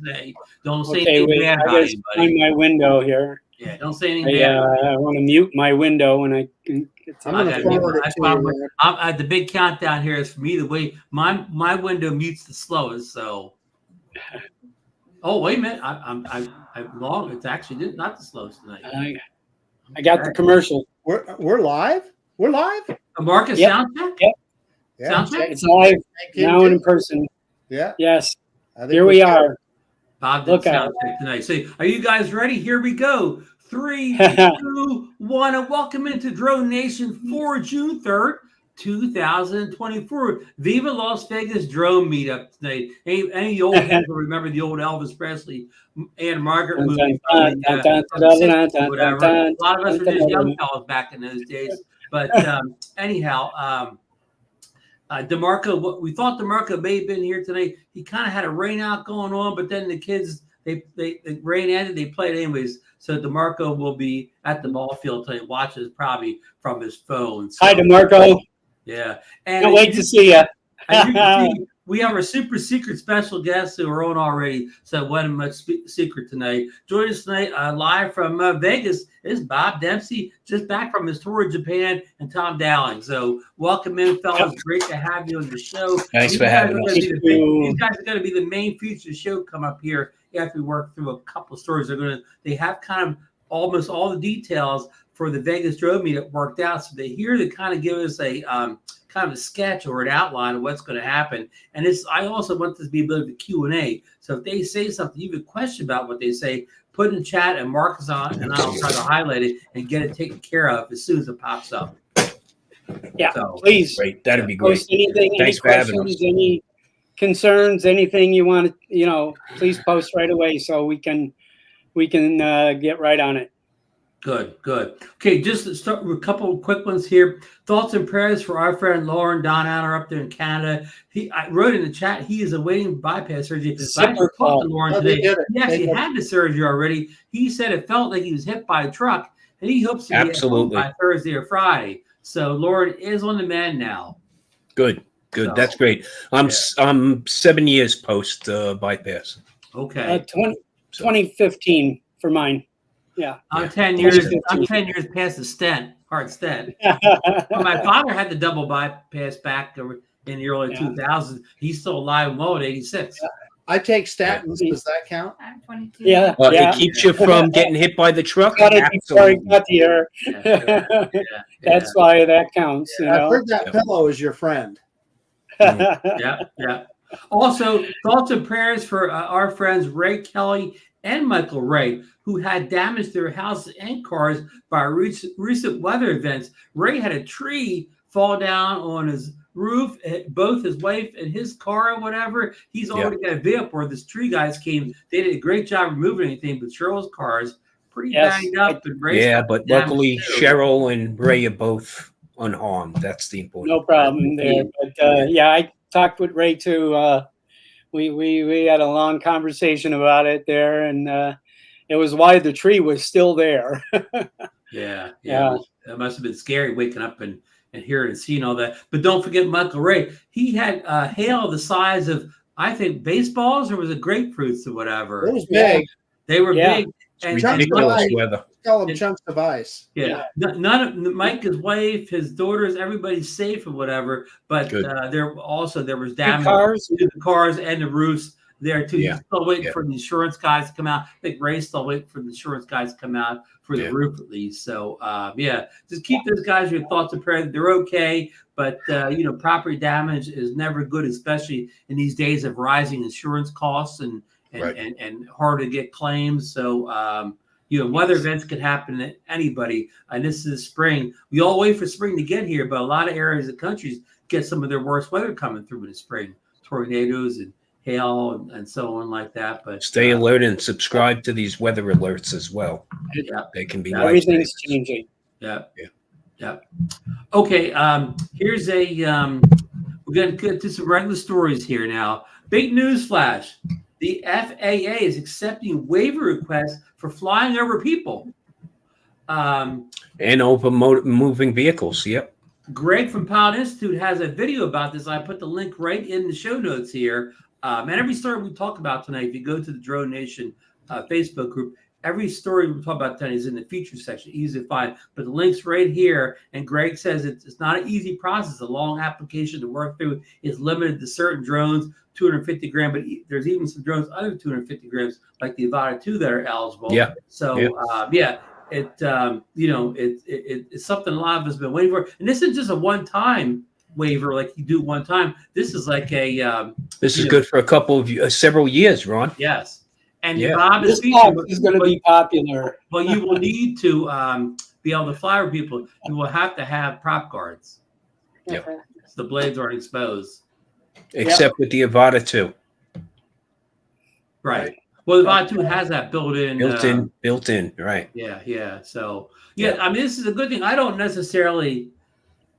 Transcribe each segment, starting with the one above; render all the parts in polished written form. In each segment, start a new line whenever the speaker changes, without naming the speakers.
today. Don't say
Okay,
anything
wait.
bad
I
about
gotta find
anybody.
my window here.
Yeah, don't say anything bad.
I want to mute my window when I can get to
I'm going to forward it to you.
The big countdown here is for me the way my window mutes the slowest. So, oh wait a minute, I'm long. It's actually not the slowest tonight.
I got the commercial.
We're live. We're live.
Marcus,
Yep.
sound check.
Yep.
Yeah.
Sound check.
It's live now and in person.
Yeah.
Yes.
I think
Here we are.
Bob did sound check tonight. So, are you guys ready? Here we go. 3, 2, 1, and welcome into DroneNation for June 3rd, 2024. Viva Las Vegas drone meetup tonight. Any of you old heads will remember the old Elvis Presley and Margaret movie. Whatever. A lot of us were just young fellas back in those days. But anyhow, DeMarco, we thought DeMarco may have been here tonight. He kind of had a rain out going on, but then the kids, the rain ended, they played anyways. So DeMarco will be at the ball field tonight, watches probably from his phone. So,
hi, DeMarco.
Yeah.
And can't wait to see you.
We have our super secret special guests who are on already, so it wasn't much secret tonight. Joining us tonight live from Vegas is Bob Dempsey, just back from his tour of Japan, and Tom Dowling. So welcome in, fellas. Great to have you on the show.
Thanks for having us.
These guys are going to be the main feature show come up here after we work through a couple of stories. They have kind of almost all the details for the Vegas drone meetup worked out. So they're here to kind of give us a kind of a sketch or an outline of what's going to happen. And I also want this to be a bit of a Q&A. So if they say something, you have a question about what they say, put it in chat and mark us on, and I'll try to highlight it and get it taken care of as soon as it pops up.
Yeah, so, please.
Great. That'd be great.
Anything,
Thanks for having us.
Any concerns, anything you want to, please post right away so we can get right on it.
Good. Okay, just to start with a couple of quick ones here. Thoughts and prayers for our friend Lauren Donauer up there in Canada. I wrote in the chat he is awaiting bypass surgery. I talked to Lauren today. He actually had the surgery already. He said it felt like he was hit by a truck, and he hopes to be home by Thursday or Friday. So Lauren is on the mend now.
Good. So, that's great. I'm 7 years post bypass.
Okay.
2015 for mine. Yeah,
I'm 10 years. I'm 10 years past the stent, heart stent. My father had the double bypass back in the early 2000s. He's still alive and well at 86.
I take statins. Does that count?
I'm 22.
Yeah.
It keeps you from getting hit by the truck.
Absolutely. That's why that counts.
I've heard that pillow is your friend.
Yeah. Also, thoughts and prayers for our friends Ray Kelly and Michael Wright, who had damaged their houses and cars by recent weather events. Ray had a tree fall down on his roof, both his wife and his car or whatever. He's already got a video where this tree guys came. They did a great job removing anything, but Cheryl's car is pretty banged up. And
but luckily Cheryl and Ray are both unharmed. That's the important.
No problem there. But I talked with Ray too. We had a long conversation about it there, and it was why the tree was still there.
Yeah. That must have been scary waking up and hearing and seeing all that. But don't forget Michael Ray. He had hail the size of, I think, baseballs, or was it grapefruits or whatever?
It was big.
They were big. And
ridiculous weather.
Call them chunks of ice.
Yeah. None of Mike, his wife, his daughters, everybody's safe or whatever. But there was damage to the cars and the roofs there too. He's still waiting for the insurance guys to come out. I think Ray's still waiting for the insurance guys to come out for the roof at least. So just keep those guys your thoughts and prayers. They're okay, but property damage is never good, especially in these days of rising insurance costs and hard to get claims. So weather events could happen to anybody. And this is spring. We all wait for spring to get here, but a lot of areas of countries get some of their worst weather coming through in the spring. Tornadoes and hail and so on like that. But
stay alert and subscribe to these weather alerts as well.
Yeah,
they can be.
Everything's changing.
Yeah. Okay. Here's we're going to get to some regular stories here now. Big news flash. The FAA is accepting waiver requests for flying over people.
And over moving vehicles. Yep.
Greg from Pilot Institute has a video about this. I put the link right in the show notes here And every story we talk about tonight, if you go to the DroneNation Facebook group, every story we talk about tonight is in the features section, easy to find. But the link's right here. And Greg says it's not an easy process, a long application to work through. It's limited to certain drones, 250 grams, but there's even some drones under 250 grams, like the Avata 2, that are eligible.
Yeah.
So it's something a lot of us have been waiting for. And this is just a one-time waiver, like you do one time. This is like a
this is good for a couple of several years, Ron.
Yes. And
Bob is going to be popular.
Well, you will need to be able to fly with people. You will have to have prop guards.
Yep.
So the blades aren't exposed.
Except with the Avata 2.
Right. Well, the Avata 2 has that built in. Right. Yeah. So, I mean, this is a good thing. I don't necessarily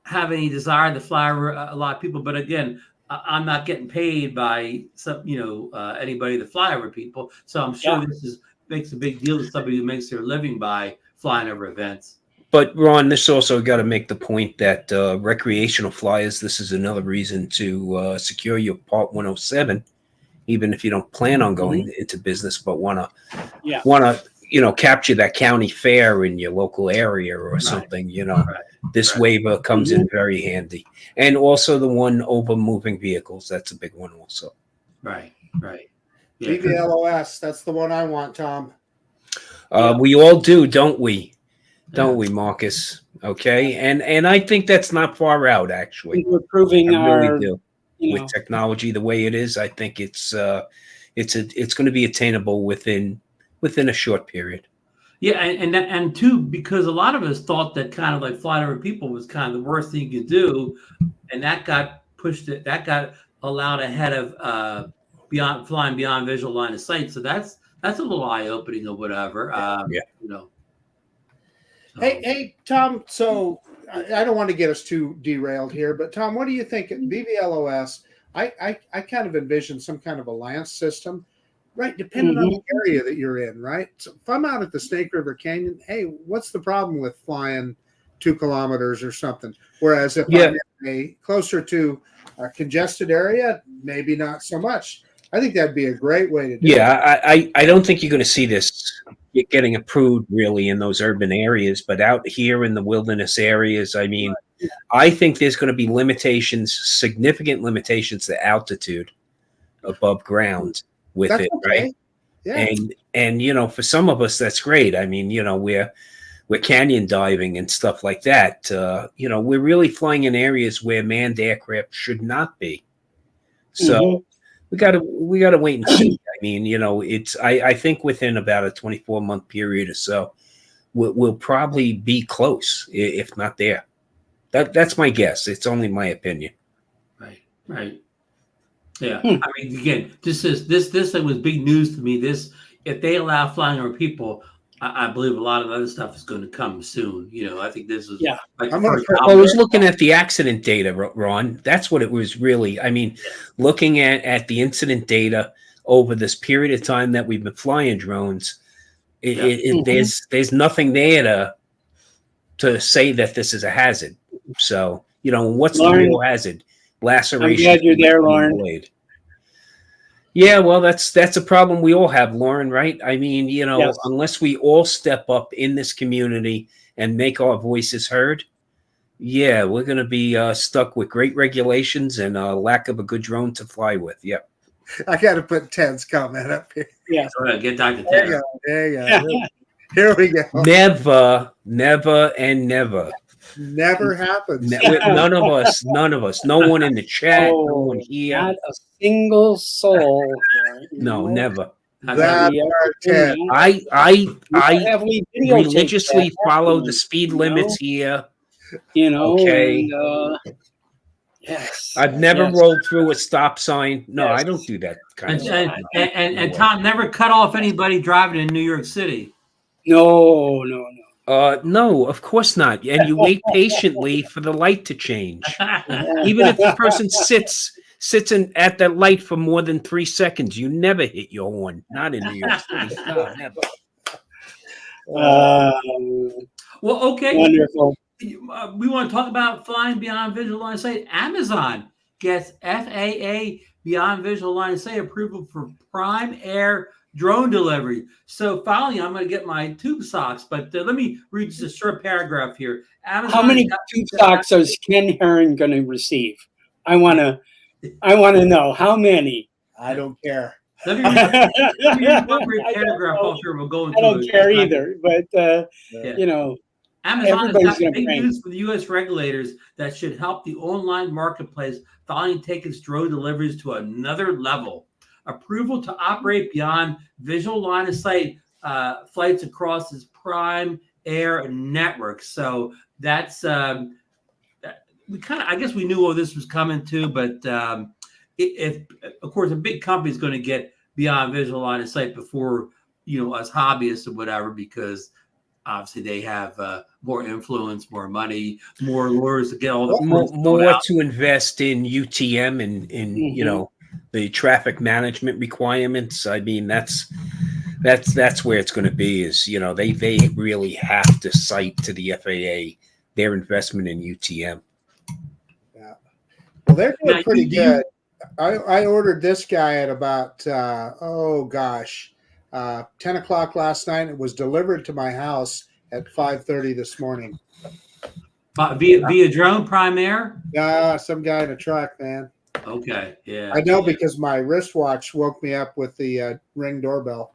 have any desire to fly a lot of people, but again, I'm not getting paid by some, anybody to fly over people. So I'm sure this makes a big deal to somebody who makes their living by flying over events.
But Ron, this also got to make the point that recreational flyers, this is another reason to secure your Part 107, even if you don't plan on going into business, but want to capture that county fair in your local area or something. This waiver comes in very handy. And also the one over moving vehicles. That's a big one also.
Right.
Yeah. VVLOS, that's the one I want, Tom.
We all do, don't we? Don't we, Marcus? Okay. And I think that's not far out, actually.
We're proving
with technology the way it is. I think it's going to be attainable within a short period.
Yeah, and two, because a lot of us thought that kind of like flying over people was kind of the worst thing you could do, and that got allowed ahead of flying beyond visual line of sight. So that's a little eye opening or whatever.
Hey, Tom. So I don't want to get us too derailed here, but Tom, what do you think? VVLOS, I kind of envision some kind of a lance system. Right, depending on the area that you're in, right? So if I'm out at the Snake River Canyon, hey, what's the problem with flying 2 kilometers or something? Whereas if I'm in closer to a congested area, maybe not so much. I think that'd be a great way to do it.
Yeah, I don't think you're going to see this getting approved really in those urban areas, but out here in the wilderness areas, I mean, I think there's going to be significant limitations to altitude above ground. With
that's
it,
okay.
Right?
Yeah.
And for some of us that's great. I mean, we're canyon diving and stuff like that. We're really flying in areas where manned aircraft should not be. So we gotta wait and see. I mean, I think within about a 24-month period or so, we'll probably be close, if not there. That's my guess. It's only my opinion.
Right. Yeah, I mean, again, this thing was big news to me. If they allow flying over people, I believe a lot of other stuff is going to come soon. I think this is
I was looking at the accident data, Ron. That's what it was really. I mean, looking at the incident data over this period of time that we've been flying drones, there's nothing there to say that this is a hazard. So what's
Lauren,
the real hazard? Laceration.
I'm glad you're there, Lauren.
Blade. Yeah, well, that's a problem we all have, Lauren, right? I mean, unless we all step up in this community and make our voices heard, we're going to be stuck with great regulations and a lack of a good drone to fly with. Yep.
I got to put Ted's comment up here.
Yes.
Get Dr. Ted.
There you go. Here we go.
Never, and never.
Never happens.
None of us. No one in the chat. No one here.
Not a single soul.
No, never.
I
religiously follow the speed limits here. Okay.
Yes.
I've never rolled through a stop sign. No, I don't do that kind of stuff.
And Tom never cut off anybody driving in New York City.
No.
No, of course not. And you wait patiently for the light to change. Even if the person sits at that light for more than 3 seconds, you never hit your horn. Not in New York City. No, never.
Well, okay.
Wonderful.
We want to talk about flying beyond visual line of sight. Amazon gets FAA Beyond Visual Line of Sight approval for prime air drone delivery. So finally, I'm going to get my tube socks, but let me read just a short paragraph here. Amazon,
how many tube socks is Ken Heron going to receive? I want to know how many.
I don't care.
Let me read one brief paragraph off here. We'll go into
I don't care either, but you know,
Amazon has got big news for the U.S. regulators that should help the online marketplace finally take its drone deliveries to another level. Approval to operate beyond visual line of sight flights across its prime air network. So that's we kind of, I guess we knew all this was coming too, but if of course a big company is going to get beyond visual line of sight before us hobbyists or whatever, because obviously they have more influence, more money, more lawyers to get all the
more to invest in UTM and the traffic management requirements. I mean, that's where it's going to be. Is they really have to cite to the FAA their investment in UTM.
Yeah, well, they're doing pretty good. I ordered this guy at about 10 o'clock last night. It was delivered to my house at 5:30 this morning.
Via drone, prime air?
Yeah, some guy in a truck, man.
Okay, yeah.
I know because my wristwatch woke me up with the Ring doorbell.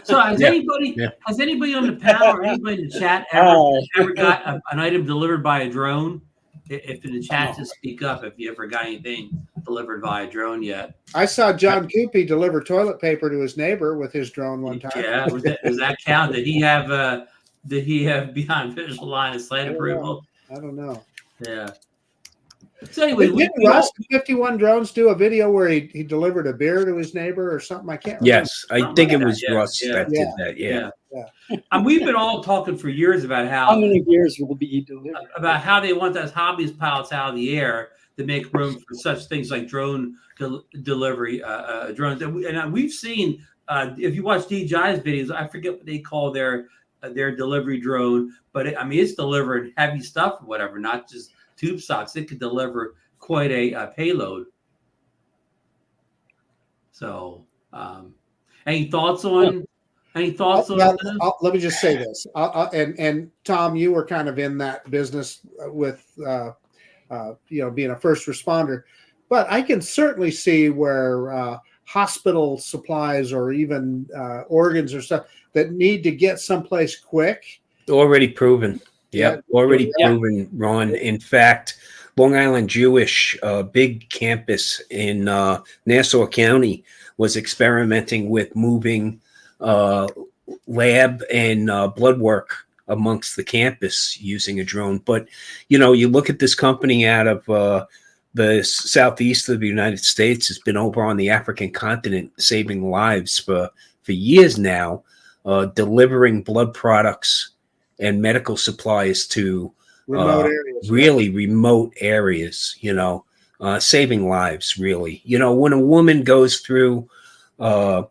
So has anybody on the panel or anybody in the chat ever got an item delivered by a drone? If in the chat, just speak up if you ever got anything delivered by a drone yet.
I saw John Coopy deliver toilet paper to his neighbor with his drone one time.
Yeah, does that count? Did he have beyond visual line of sight approval?
I don't know.
Yeah. So anyway,
didn't Russ 51 Drones do a video where he delivered a beer to his neighbor or something? I can't remember.
Yes, I think it was Russ that did that. Yeah.
And we've been all talking for years about how
many beers will be delivered,
about how they want those hobbyist pilots out of the air to make room for such things like drone delivery drones. And we've seen if you watch DJI's videos, I forget what they call their delivery drone, but it's delivering heavy stuff or whatever, not just tube socks. It could deliver quite a payload. So, any thoughts on?
Let me just say this, and Tom, you were kind of in that business with being a first responder, but I can certainly see where hospital supplies or even organs or stuff that need to get someplace quick.
Already proven. Yep, already proven, Ron. In fact, Long Island Jewish big campus in Nassau County was experimenting with moving lab and blood work amongst the campus using a drone. But, you look at this company out of the southeast of the United States, has been over on the African continent saving lives for years now, delivering blood products and medical supplies to really remote areas, saving lives, really. When a woman goes through a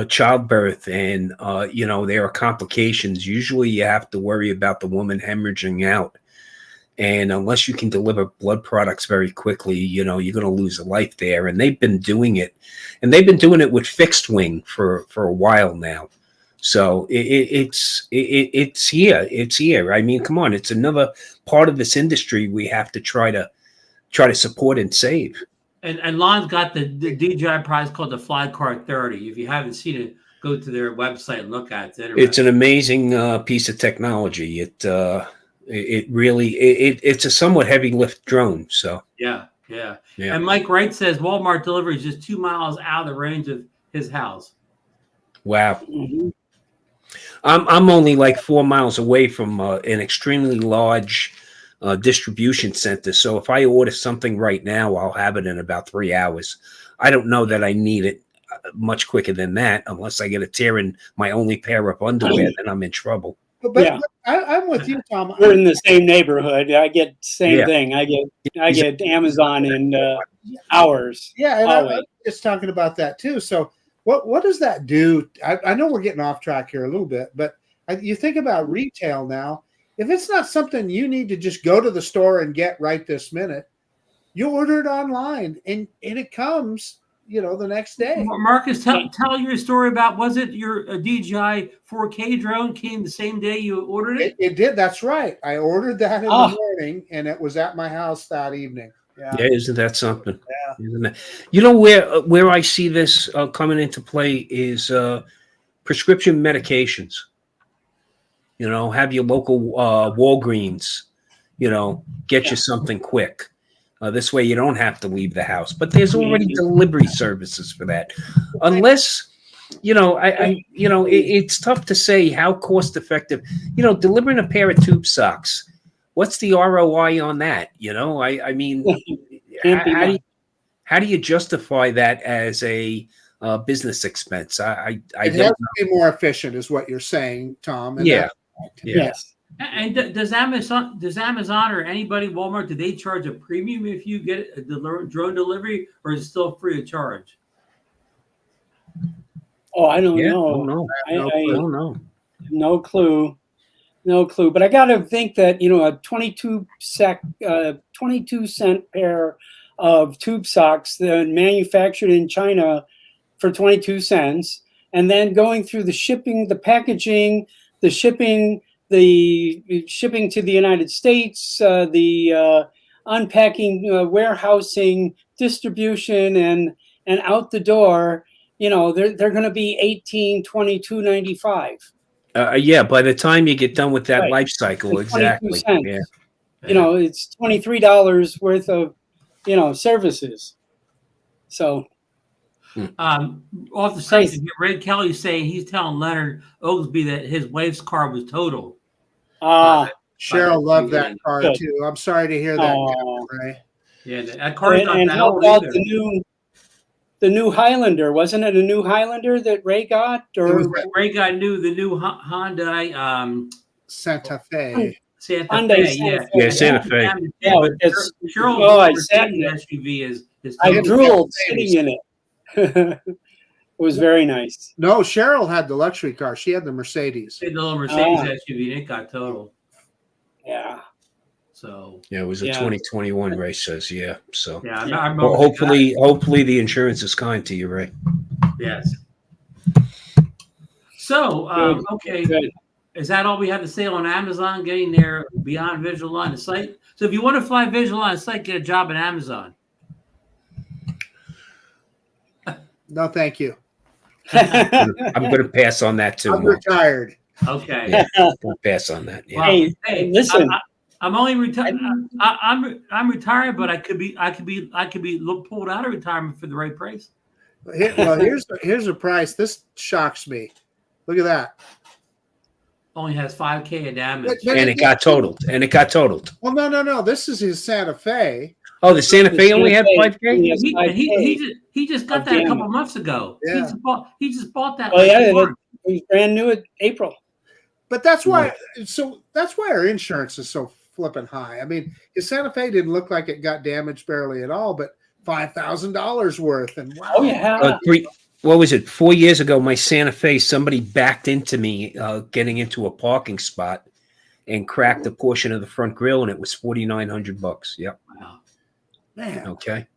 childbirth and, there are complications, usually you have to worry about the woman hemorrhaging out. And unless you can deliver blood products very quickly, you're going to lose a life there. And they've been doing it. And they've been doing it with fixed wing for a while now. So it's here. It's here. I mean, come on. It's another part of this industry we have to try to support and save.
And Lon's got the DJI prize called the Fly Car 30. If you haven't seen it, go to their website and look at it.
It's an amazing piece of technology. It really it's a somewhat heavy lift drone. So yeah. And Mike Wright says Walmart delivery is just 2 miles out of the range of his house. Wow. Mm-hmm. I'm only like 4 miles away from an extremely large distribution center. So if I order something right now, I'll have it in about 3 hours. I don't know that I need it much quicker than that, unless I get a tear in my only pair of underwear, then I'm in trouble.
But I'm with you, Tom.
We're in the same neighborhood. I get same thing. I get Amazon in hours.
Yeah, and I'm just talking about that too. So what does that do? I know we're getting off track here a little bit, but you think about retail now. If it's not something you need to just go to the store and get right this minute, You order it online, and it comes, the next day.
Marcus, tell your story about, was it your DJI 4K drone came the same day you ordered it?
It did. That's right. I ordered that in the morning, and it was at my house that evening.
Yeah, isn't that something?
Yeah.
Isn't that, where I see this coming into play is prescription medications. Have your local Walgreens, get you something quick. This way you don't have to leave the house. But there's already delivery services for that. Unless, it's tough to say how cost effective. Delivering a pair of tube socks, what's the ROI on that? I mean, how do you justify that as a business expense? I
it has to be more efficient, is what you're saying, Tom. And
yes.
And does Amazon or anybody, Walmart, do they charge a premium if you get a drone delivery, or is it still free of charge?
Oh, I don't know. I don't know. No clue. But I got to think that a 22 cent pair of tube socks that manufactured in China for 22 cents, and then going through the shipping, the packaging, the shipping to the United States, the unpacking, warehousing, distribution, and out the door, they're going to be $18, $22.95.
Yeah, by the time you get done with that life cycle, exactly. Yeah.
It's $23 worth of, services. So.
Off the site, Red Kelly saying he's telling Leonard Oglesby that his wife's car was totaled.
Cheryl loved that car too. I'm sorry to hear that, Ray.
Yeah, that car's not
and
that
how
old
about
either.
the new Highlander? Wasn't it a new Highlander that Ray got? Or
Ray got the new Hyundai
Santa Fe.
Santa Fe,
yeah, Santa Fe.
Yeah,
Cheryl's SUV is.
I drooled sitting in it. It was very nice.
No, Cheryl had the luxury car. She had the Mercedes.
The little Mercedes SUV, and it got totaled.
Yeah.
So.
Yeah, it was a 2021 race. Says So.
Yeah, I remember.
Hopefully, the insurance is kind to you, Ray.
Yes. So, okay. Good. Is that all we have to say on Amazon getting their Beyond Visual Line of Sight? So, if you want to fly Visual Line of Sight, get a job at Amazon.
No, thank you.
I'm going to pass on that too.
I'm retired.
Okay.
Yeah, I'm going to pass on that. Yeah.
Hey, listen.
I'm only retired. I'm retired, but I could be pulled out of retirement for the right price.
Here's a price. This shocks me. Look at that.
Only has 5K of damage,
and it got totaled.
Well, no. This is his Santa Fe.
Oh, the Santa Fe only had 5K.
He just got that a couple of months ago.
Yeah.
He just bought that.
Oh yeah, it was brand new in April.
But that's why. So that's why our insurance is so flipping high. I mean, his Santa Fe didn't look like it got damaged barely at all, but $5,000 worth. And wow.
Oh yeah.
What was it? 4 years ago, my Santa Fe, somebody backed into me getting into a parking spot and cracked a portion of the front grille, and it was $4,900. Yep.
Wow.
Man.
Okay.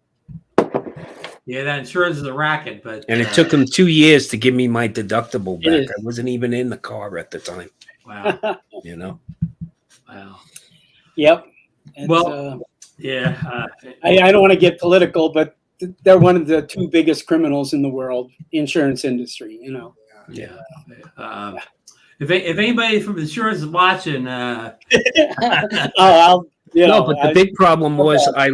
Yeah, that insurance is a racket, but
it took them 2 years to give me my deductible back. I wasn't even in the car at the time.
Wow.
Wow. Yep.
Yeah.
I don't want to get political, but they're one of the two biggest criminals in the world, insurance industry.
Yeah. If anybody from insurance is watching,
but the big problem was I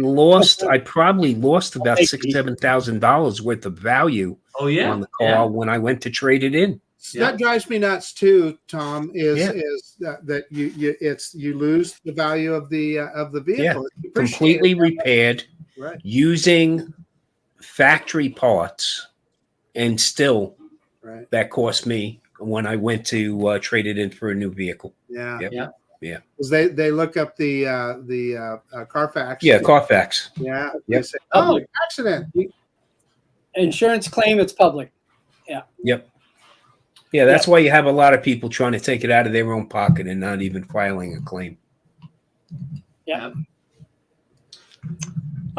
probably lost about $6,000-7,000 worth of value on the car when I went to trade it in.
That drives me nuts too, Tom. Is that you lose the value of the vehicle?
Yeah. Completely repaired,
right,
using factory parts, and still that cost me when I went to trade it in for a new vehicle.
Yeah.
Yeah.
Because they look up the Carfax.
Yeah, Carfax.
Yeah.
Yep.
They say, oh, accident.
Insurance claim, it's public. Yeah.
Yep. Yeah, that's why you have a lot of people trying to take it out of their own pocket and not even filing a claim.
Yeah.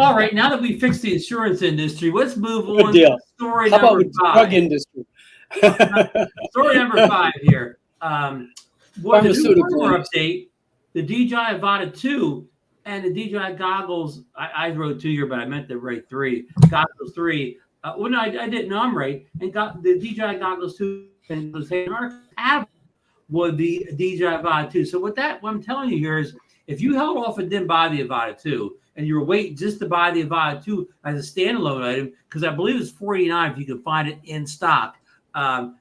All right, now that we fixed the insurance industry, let's move on
deal.
to story
How about
number
with the
5.
drug industry?
Story number 5 here. What the new
Pharmaceutical
firmware
industry.
update, the DJI Avata 2 and the DJI Goggles, I wrote 2 here, but I meant to write 3. Goggles 3. Well, no, I didn't know I'm right. And got the DJI Goggles 2 and the have with the DJI Avata 2. So what I'm telling you here is, if you held off and didn't buy the Avata 2, and you were waiting just to buy the Avata 2 as a standalone item, because I believe it's $49 if you can find it in stock.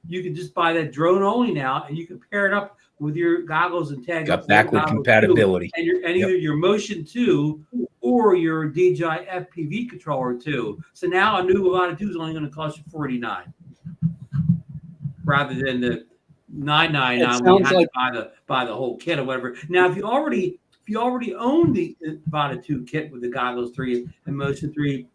You can just buy that drone only now, and you can pair it up with your goggles and tags.
Got backward compatibility.
And either your Motion 2 or your DJI FPV controller 2. So now a new Avata 2 is only going to cost you $49 rather than the $9.99 when you have to buy the whole kit or whatever. Now, if you already own the Avata 2 kit with the Goggles 3 and Motion 3,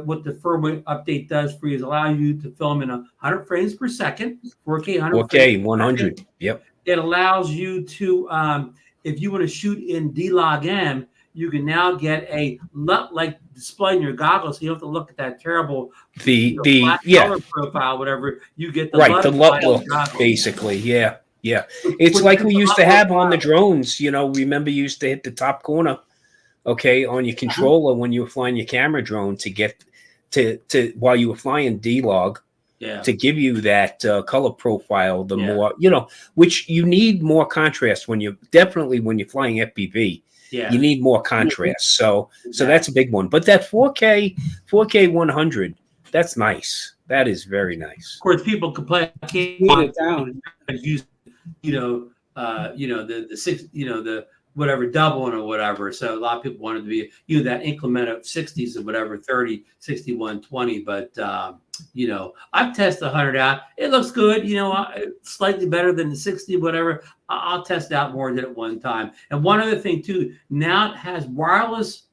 what the firmware update does for you is allow you to film in 100 frames per second, 4K
100. Yep.
It allows you to, if you want to shoot in D-Log-M, you can now get a like display in your goggles, so you don't have to look at that terrible color profile, whatever. You get the
look basically, yeah. It's like we used to have on the drones. Remember you used to hit the top corner, on your controller when you were flying your camera drone to get to while you were flying D-Log. Yeah. To give you that color profile, the more, which you need more contrast when you're flying FPV. Yeah. You need more contrast. So that's a big one. But that 4K 100, that's nice. That is very nice.
Of course, people complain, I can't put it down. Use, the 6, the whatever doubling or whatever. So a lot of people wanted to be that increment of 60s or whatever, 30, 61, 20. But I've tested 100 out. It looks good. Slightly better than the 60, whatever. I'll test out more than at one time. And one other thing too, now it has wireless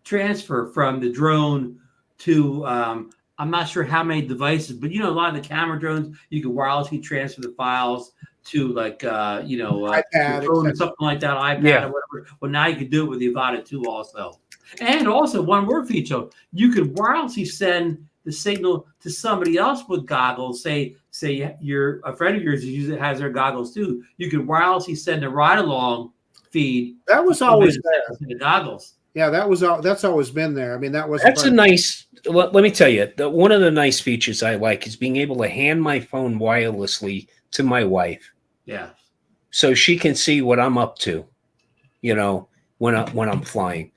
transfer from the drone to I'm not sure how many devices, but a lot of the camera drones, you can wirelessly transfer the files to iPad or something like that, iPad or whatever. Well, now you can do it with the Avata 2 also. And also one more feature, you could wirelessly send the signal to somebody else with goggles. Say you're a friend of yours who has their goggles too. You could wirelessly send a ride along feed.
That was always there.
The goggles.
Yeah, that's always been there. I mean,
that's a nice. Let me tell you, one of the nice features I like is being able to hand my phone wirelessly to my wife.
Yeah.
So she can see what I'm up to, when I'm flying,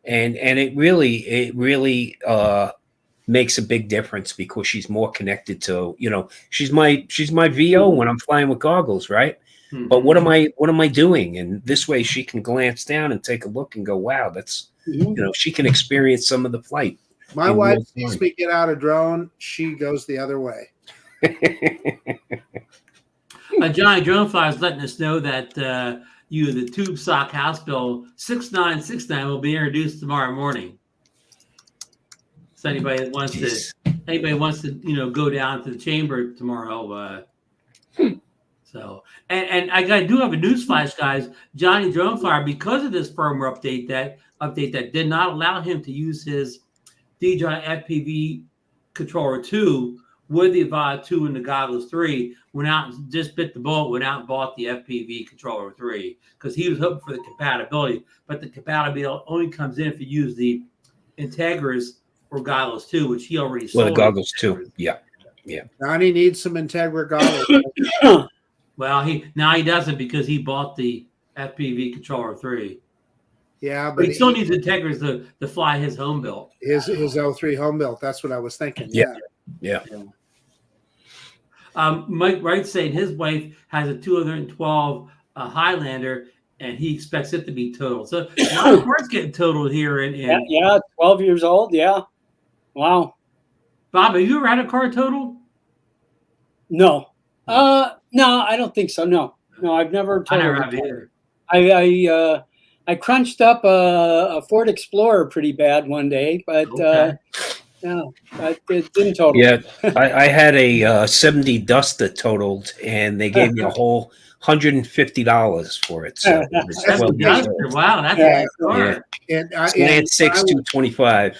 and it really makes a big difference because she's more connected to, she's my VO when I'm flying with goggles, right? Mm-hmm. But what am I doing? And this way she can glance down and take a look and go, wow, that's, she can experience some of the flight.
My wife sees me get out a drone. She goes the other way.
Johnny Dronefly is letting us know that the Tube Sock House Bill 6969 will be introduced tomorrow morning. So anybody wants to go down to the chamber tomorrow. So and I do have a news flash, guys. Johnny Dronefly, because of this firmware update that did not allow him to use his DJI FPV controller 2 with the Avata 2 and the Goggles 3, went out and just bit the bullet, went out and bought the FPV controller 3 because he was hoping for the compatibility. But the compatibility only comes in if you use the Integras or Goggles 2, which he already sold.
Well, the Goggles 2, yeah.
Johnny needs some Integra goggles.
Well, he doesn't because he bought the FPV controller 3.
Yeah, but
he still needs Integras to fly his home built.
His 03 home built. That's what I was thinking.
Yeah.
Mike Wright saying his wife has a 212 Highlander, and he expects it to be totaled. So a lot of cars getting totaled here. In
12 years old. Yeah. Wow.
Bob, have you ever had a car totaled?
No. No, I don't think so. No, I've never totaled.
I never have either.
I crunched up a Ford Explorer pretty bad one day, but Yeah, it didn't total.
Yeah, I had a 70 Duster totaled, and they gave me a whole $150 for it. So it's
That's
12 years
Duster.
old.
Wow, that's a good car.
Slant 6 225.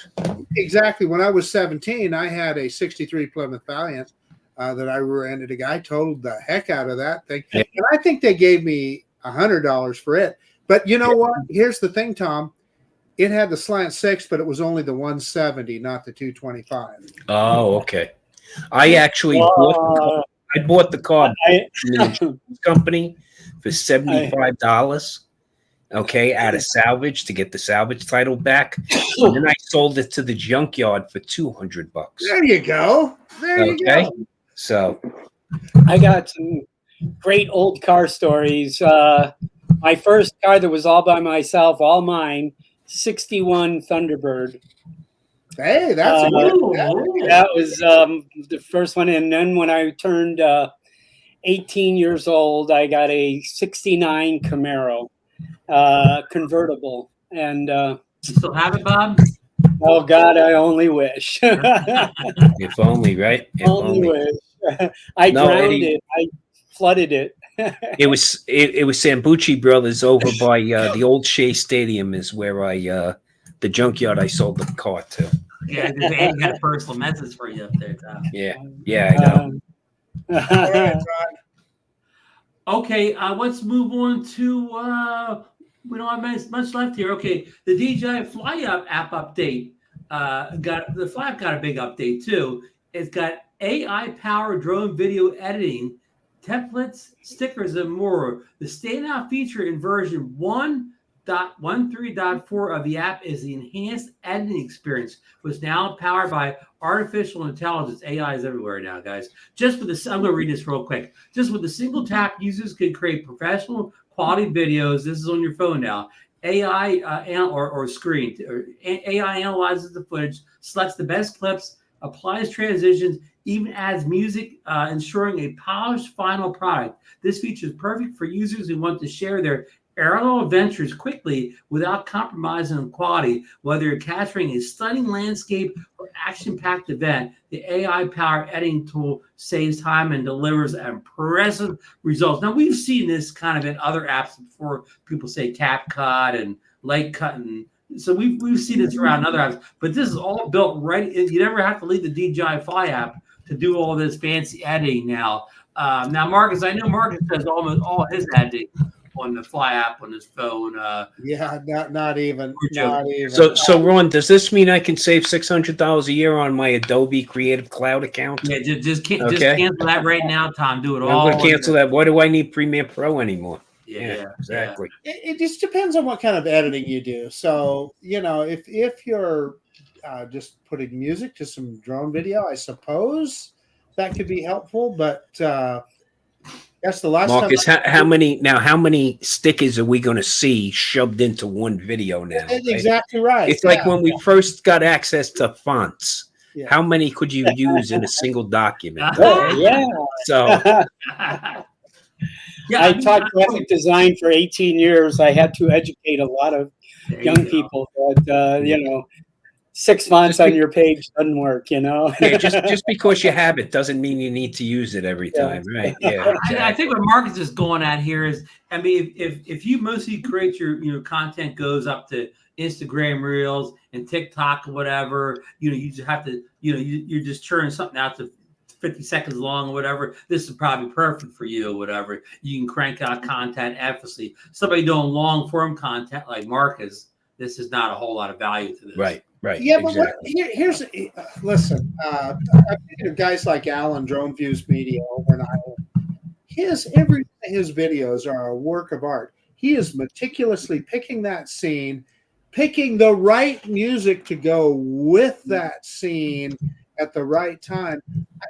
Exactly. When I was 17, I had a 63 Plymouth Valiant that I rented a guy, totaled the heck out of that thing.
Yeah.
And I think they gave me $100 for it. But you know what? Here's the thing, Tom. It had the slant 6, but it was only the 170, not the 225.
Oh, okay. I actually bought the car from the insurance company for $75. Okay, out of salvage to get the salvage title back, and then I sold it to the junkyard for $200.
There you go. There you go.
So
I got some great old car stories. My first car that was all by myself, all mine, 61 Thunderbird.
Hey, that's
that was the first one. And then when I turned 18 years old, I got a 69 Camaro convertible. And
you still have it, Bob?
Oh God, I only wish.
If only, right? If
only wish. I drowned it. I flooded it.
It was Sambucci Brothers over by the old Shea Stadium is where the junkyard I sold the car to.
Yeah, Andy got a personal message for you up there, Tom.
Yeah, I know.
Okay, let's move on to we don't have much left here. Okay, the DJI Fly app update the Fly app got a big update too. It's got AI-powered drone video editing, templates, stickers, and more. The standout feature in version 1.13.4 of the app is the enhanced editing experience, which is now powered by artificial intelligence. AI is everywhere now, guys. Just with I'm going to read this real quick. Just with a single tap, users can create professional quality videos. This is on your phone now. AI or screen. AI analyzes the footage, selects the best clips, applies transitions, even adds music, ensuring a polished final product. This feature is perfect for users who want to share their aerial adventures quickly without compromising on quality. Whether you're capturing a stunning landscape or action-packed event, the AI-powered editing tool saves time and delivers impressive results. Now, we've seen this kind of in other apps before. People say CapCut and Light-Cut, and so we've seen this around other apps. But this is all built right. You never have to leave the DJI Fly app to do all this fancy editing now. Now, Marcus, I know Marcus does almost all his editing on the Fly app on his phone.
Not even.
So Ron, does this mean I can save $600 a year on my Adobe Creative Cloud account?
Yeah, just cancel that right now, Tom. Do it all.
I'm going to cancel that. Why do I need Premiere Pro anymore?
Yeah,
exactly.
It just depends on what kind of editing you do. So, if you're just putting music to some drone video, I suppose that could be helpful. But that's the last
Marcus,
time.
how many stickers are we going to see shoved into one video now?
That's exactly right.
It's like when we first got access to fonts. Yeah. How many could you use in a single document? So.
I taught graphic design for 18 years. I had to educate a lot of young people that, 6 fonts on your page doesn't work,
Yeah, just because you have it doesn't mean you need to use it every time, right? Yeah. Exactly.
I think what Marcus is going at here is, I mean, if you mostly create your content goes up to Instagram Reels and TikTok or whatever, you just have to, you're just churning something out to 50 seconds long or whatever, this is probably perfect for you or whatever. You can crank out content effortlessly. Somebody doing long form content like Marcus, this is not a whole lot of value to this.
Right.
Yeah,
exactly.
but here's listen. I'm thinking of guys like Alan, Drone Views Media over in Ireland. His videos are a work of art. He is meticulously picking that scene, picking the right music to go with that scene at the right time.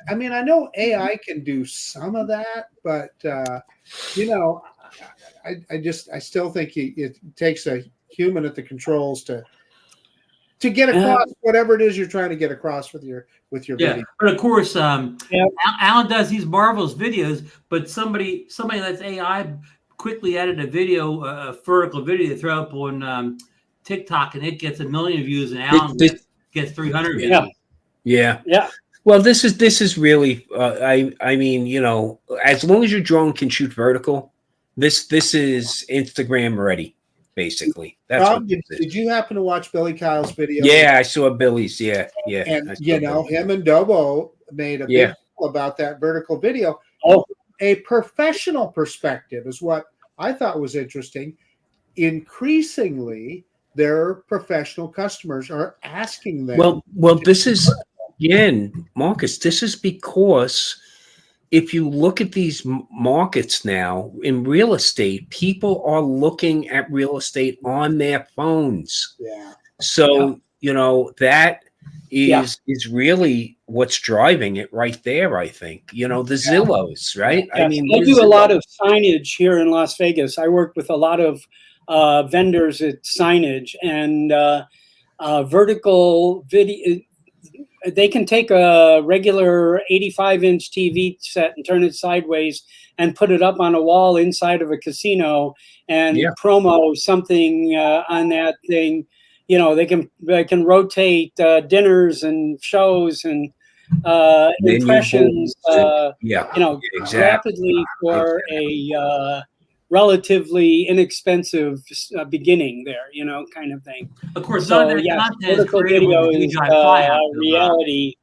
I mean, I know AI can do some of that, but I still think it takes a human at the controls to get across whatever it is you're trying to get across with your video.
But of course, Alan does these marvelous videos, but somebody that's AI quickly edit a video, a vertical video to throw up on TikTok, and it gets 1 million views, and Alan gets 300 views.
Yeah.
Yeah.
Well, this is really. I mean, you know, as long as your drone can shoot vertical, this is Instagram ready. Basically, that's
Rob,
what
did you happen to watch Billy Kyle's video?
Yeah, I saw Billy's. Yeah.
And you know, him and Dobo made a big deal about that vertical video.
Oh,
a professional perspective is what I thought was interesting. Increasingly, their professional customers are asking them.
Well, this is again, Marcus. This is because if you look at these markets now in real estate, people are looking at real estate on their phones.
Yeah.
So you know that is really what's driving it right there. I think you know the Zillows, right?
Yes.
I mean,
I do a lot of signage here in Las Vegas. I work with a lot of vendors at signage and vertical video. They can take a regular 85-inch TV set and turn it sideways and put it up on a wall inside of a casino and promo something on that thing. You know, they can rotate dinners and shows and impressions. You know, rapidly for a relatively inexpensive beginning there, you know, kind of thing.
Of course,
so,
none of that content
vertical
is created
video
with the
is
DJI Fly app,
reality.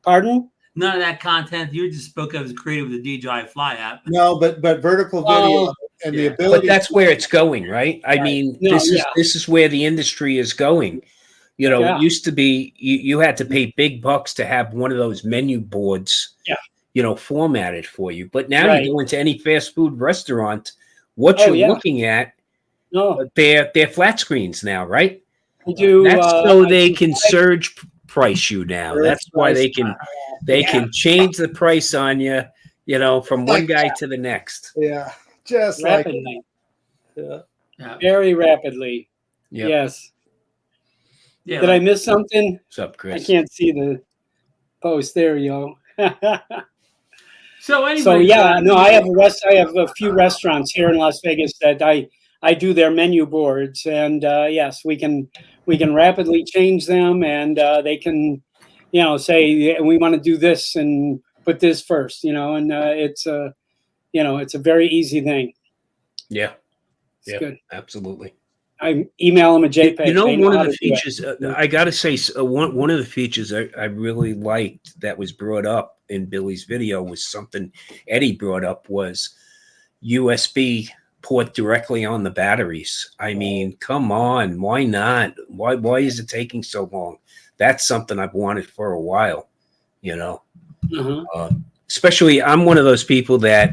Pardon?
None of that content you just spoke of is created with the DJI Fly app.
No, but vertical video and the ability.
But that's where it's going, right? I mean, this is where the industry is going. You know, it used to be you had to pay big bucks to have one of those menu boards, you know, formatted for you. But now you go into any fast food restaurant, what you're looking at, they're flat screens now, right? That's so they can surge price you now. That's why they can change the price on you, you know, from one guy to the next.
Yeah, just
rapidly.
Like
very rapidly.
Yep.
Yes.
Yeah.
Did I miss something?
What's up, Chris?
I can't see the post. There you go.
So anyway,
so yeah, no, I have a few restaurants here in Las Vegas that I do their menu boards, and yes, we can rapidly change them, and they can, you know, say we want to do this and put this first, you know, and it's a very easy thing.
Yeah,
it's good.
Absolutely.
I email them a JPEG.
You know, one of the features I got to say, one of the features I really liked that was brought up in Billy's video was something Eddie brought up was USB port directly on the batteries. I mean, come on, why not? Why is it taking so long? That's something I've wanted for a while. You know, especially I'm one of those people that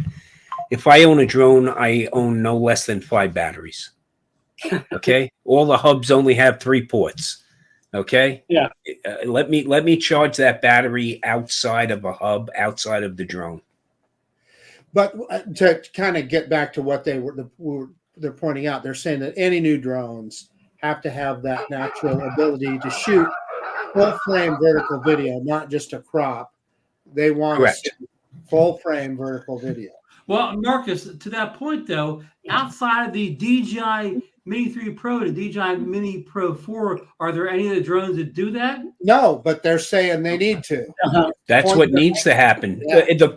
if I own a drone, I own no less than 5 batteries. Okay, all the hubs only have 3 ports. Okay, let me charge that battery outside of a hub, outside of the drone.
But to kind of get back to what they're pointing out, they're saying that any new drones have to have that natural ability to shoot full frame vertical video, not just a crop. They want full frame vertical video.
Well, Marcus, to that point though, outside of the DJI Mini 3 Pro to DJI Mini Pro 4, are there any of the drones that do that?
No, but they're saying they need to.
That's what needs to happen. The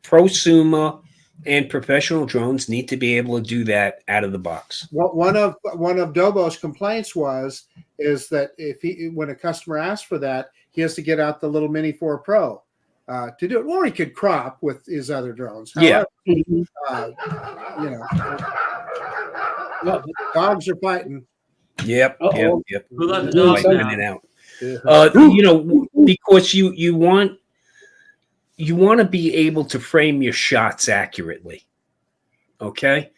prosumer and professional drones need to be able to do that out of the box.
Well, one of Dobo's complaints is that when a customer asks for that, he has to get out the little Mini 4 Pro to do it, or he could crop with his other drones. However, you know. Dogs are fighting.
Yep.
Who let the dogs
out? You know, because you want to be able to frame your shots accurately. Okay,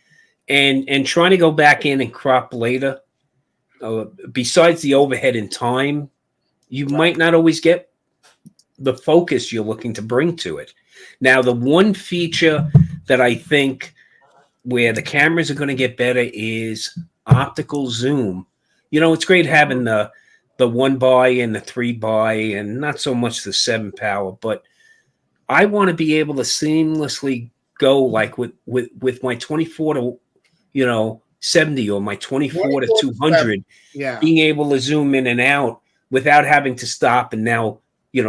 and trying to go back in and crop later. Besides the overhead and time, you might not always get the focus you're looking to bring to it. Now, the one feature that I think where the cameras are going to get better is optical zoom. You know, it's great having the 1x and the 3x and not so much the 7 power, but I want to be able to seamlessly go like with my 24 to, you know, 70 or my 24 to 200, being able to zoom in and out without having to stop and now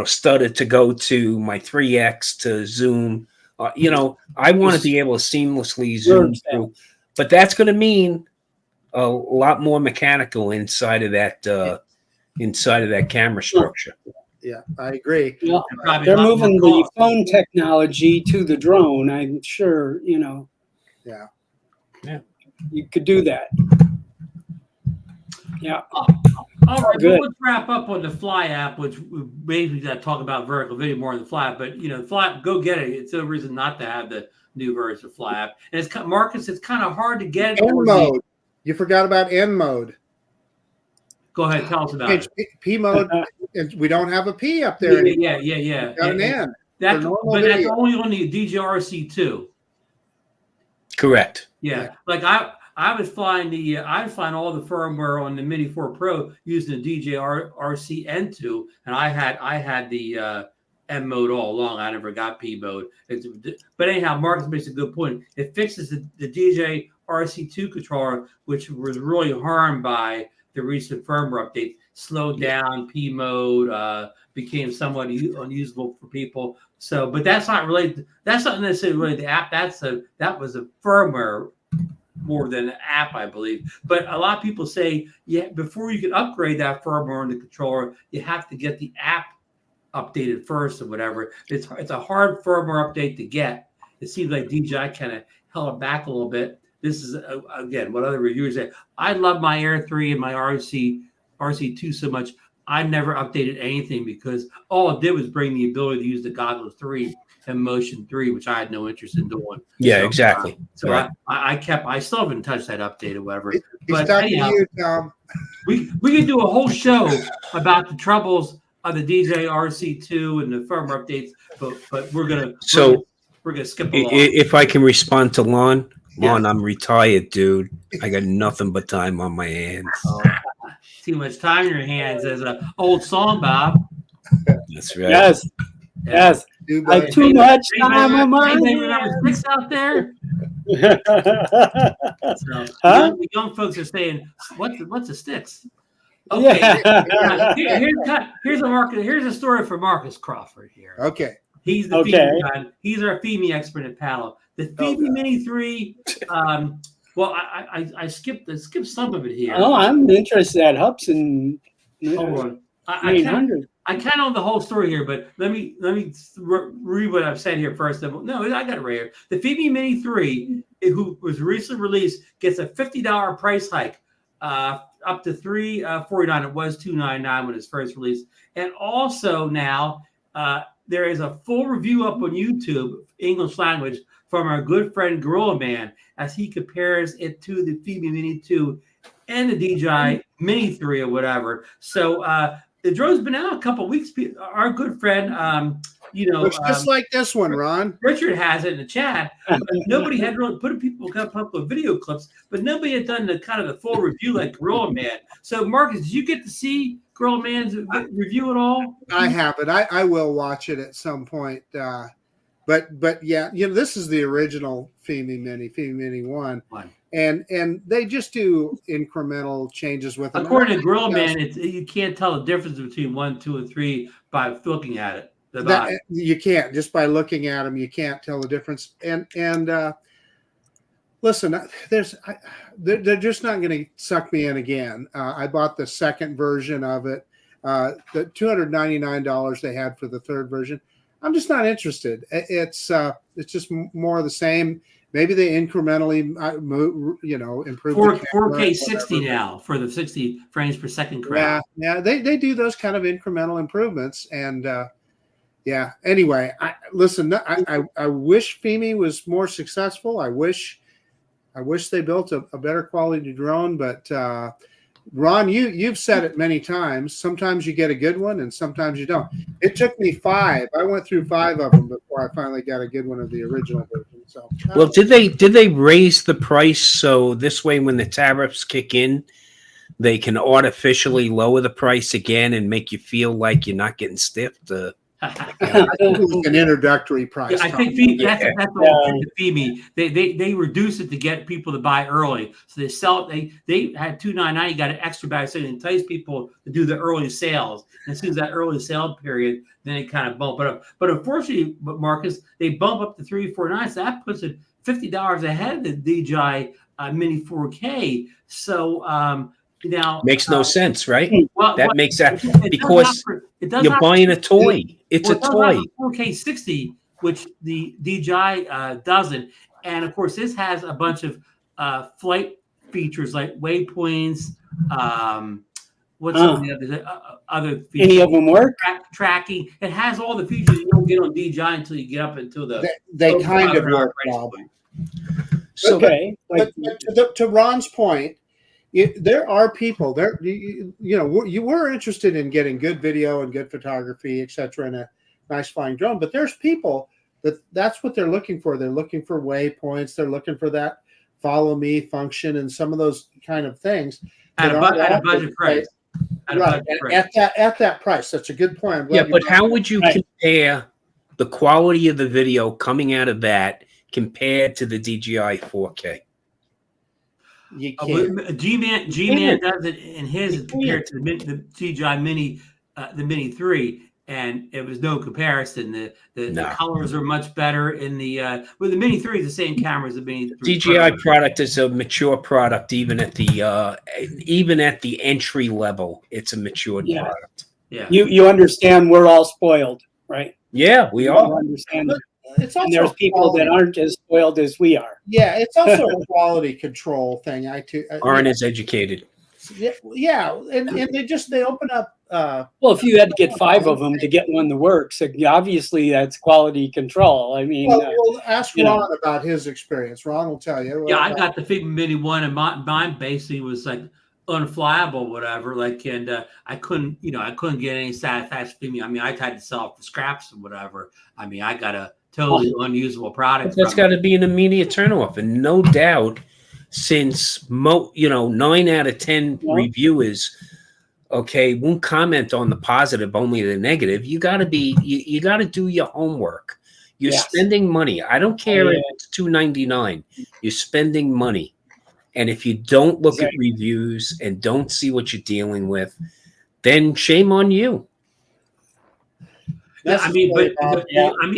studded to go to my 3X to zoom. I want to be able to seamlessly zoom through, but that's going to mean a lot more mechanical inside of that camera structure.
Yeah, I agree.
Well, they're moving the phone technology to the drone. I'm sure,
Yeah.
You could do that. Yeah.
All right, well, let's wrap up on the Fly app, which we basically got to talk about vertical video more than the Fly. But Fly, go get it. It's no reason not to have the new version of Fly app. And it's Marcus. It's kind of hard to get.
N mode. You forgot about N mode.
Go ahead, tell us about it.
P mode. We don't have a P up there.
Yeah.
Got an N.
That's only on the DJI RC2.
Correct.
Yeah. Like I was flying all the firmware on the Mini 4 Pro using the DJI RC N2, and I had the M mode all along. I never got P mode. But anyhow, Marcus makes a good point. It fixes the DJI RC2 controller, which was really harmed by the recent firmware update. Slowed down, P mode became somewhat unusable for people. So, but that's not related. That's not necessarily really the app. That was a firmware more than an app, I believe. But a lot of people say, before you can upgrade that firmware on the controller, you have to get the app updated first or whatever. It's a hard firmware update to get. It seems like DJI kind of held it back a little bit. This is again what other reviewers say. I love my Air 3 and my RC2 so much. I never updated anything because all it did was bring the ability to use the Goggles 3 and Motion 3, which I had no interest in doing.
Yeah, exactly.
So right. I still haven't touched that update or whatever.
But anyhow,
we can do a whole show about the troubles of the DJI RC2 and the firmware updates, but we're gonna skip along.
If I can respond to Lon, I'm retired, dude. I got nothing but time on my hands.
Too much time in your hands, as an old song, Bob.
That's right.
Yes. I have too much time on my hands.
Remember Sticks out there? The young folks are saying, "What's a Sticks?" Okay. Yeah. Here's a story for Marcus Crawford here.
Okay.
He's the Fimi guy. He's our Fimi expert at Paddle. The Fimi Mini 3. Well, I skipped some of it here.
Oh, I'm interested at Hubson.
Hold on. I kind of know the whole story here, but let me read what I've said here first. No, I got it right here. The Fimi Mini 3, who was recently released, gets a $50 price hike, up to $349. It was $299 when it was first released, and also now there is a full review up on YouTube, English language, from our good friend Gorilla Man, as he compares it to the Fimi Mini 2 and the DJI Mini 3 or whatever. So the drone's been out a couple of weeks. Our good friend,
just like this one, Ron.
Richard has it in the chat. But nobody had really people come up with video clips, but nobody had done the kind of the full review like Gorilla Man. So Marcus, did you get to see Gorilla Man's review at all?
I haven't. I will watch it at some point. But yeah, this is the original Fimi Mini 1. And they just do incremental changes with them.
According to Gorilla Man, you can't tell the difference between 1, 2, and 3 by looking at it.
You can't, just by looking at them. You can't tell the difference. And listen, they're just not going to suck me in again. I bought the second version of it. The $299 they had for the third version. I'm just not interested. It's just more of the same. Maybe they incrementally, improve
4K 60 now for the 60 frames per second crowd.
Yeah, they do those kind of incremental improvements, and Anyway, I wish Fimi was more successful. I wish they built a better quality drone, but Ron, you've said it many times. Sometimes you get a good one, and sometimes you don't. It took me 5. I went through 5 of them before I finally got a good one of the original version. So,
well, did they raise the price so this way, when the tariffs kick in, they can artificially lower the price again and make you feel like you're not getting stiffed?
I think it was an introductory price.
Yeah, I think Fimi, that's the Fimi. They reduce it to get people to buy early. So they sell it. They had $299. You got an extra bag, so they entice people to do the early sales. And as soon as that early sale period, then they kind of bump it up. But unfortunately, Marcus, they bump up to $349. So that puts it $50 ahead of the DJI Mini 4K. So now
makes no sense, right?
Well,
that makes that because you're buying a toy. It's a toy.
4K 60, which the DJI doesn't, and of course this has a bunch of flight features like waypoints. What's some of the other features?
Any of them work?
Tracking. It has all the features you don't get on DJI until you get up until the.
They kind of work, Bob.
So,
okay,
but to Ron's point. There are people there, you were interested in getting good video and good photography, etc., in a nice flying drone. But there's people that's what they're looking for. They're looking for waypoints. They're looking for that follow me function and some of those kind of things
at a budget price.
Right, at that price. That's a good point.
Yeah, but how would you compare the quality of the video coming out of that compared to the DJI 4K?
G-Man does it in his compared to the DJI Mini, the Mini 3, and it was no comparison. The colors are much better in the the Mini 3 is the same camera as the Mini 3.
DJI product is a mature product, even at the entry level. It's a mature product.
Yeah,
you understand we're all spoiled, right?
Yeah, we are.
Understand.
It's also
and there's people that aren't as spoiled as we are.
Yeah, it's also a quality control thing.
Aren't as educated.
Yeah, and they open up.
Well, if you had to get 5 of them to get one that works, obviously that's quality control. I mean,
we'll ask Ron about his experience. Ron will tell you.
Yeah, I got the Fimi Mini 1, and mine basically was like unflyable, whatever. Like, and I couldn't get any satisfaction. I mean, I had to sell it for scraps or whatever. I mean, I got a totally unusable product.
That's got to be an immediate turnoff, and no doubt, since 9 out of 10 reviewers, won't comment on the positive, only the negative. You got to do your homework. You're spending money. I don't care if it's $299. You're spending money, and if you don't look at reviews and don't see what you're dealing with, then shame on you.
I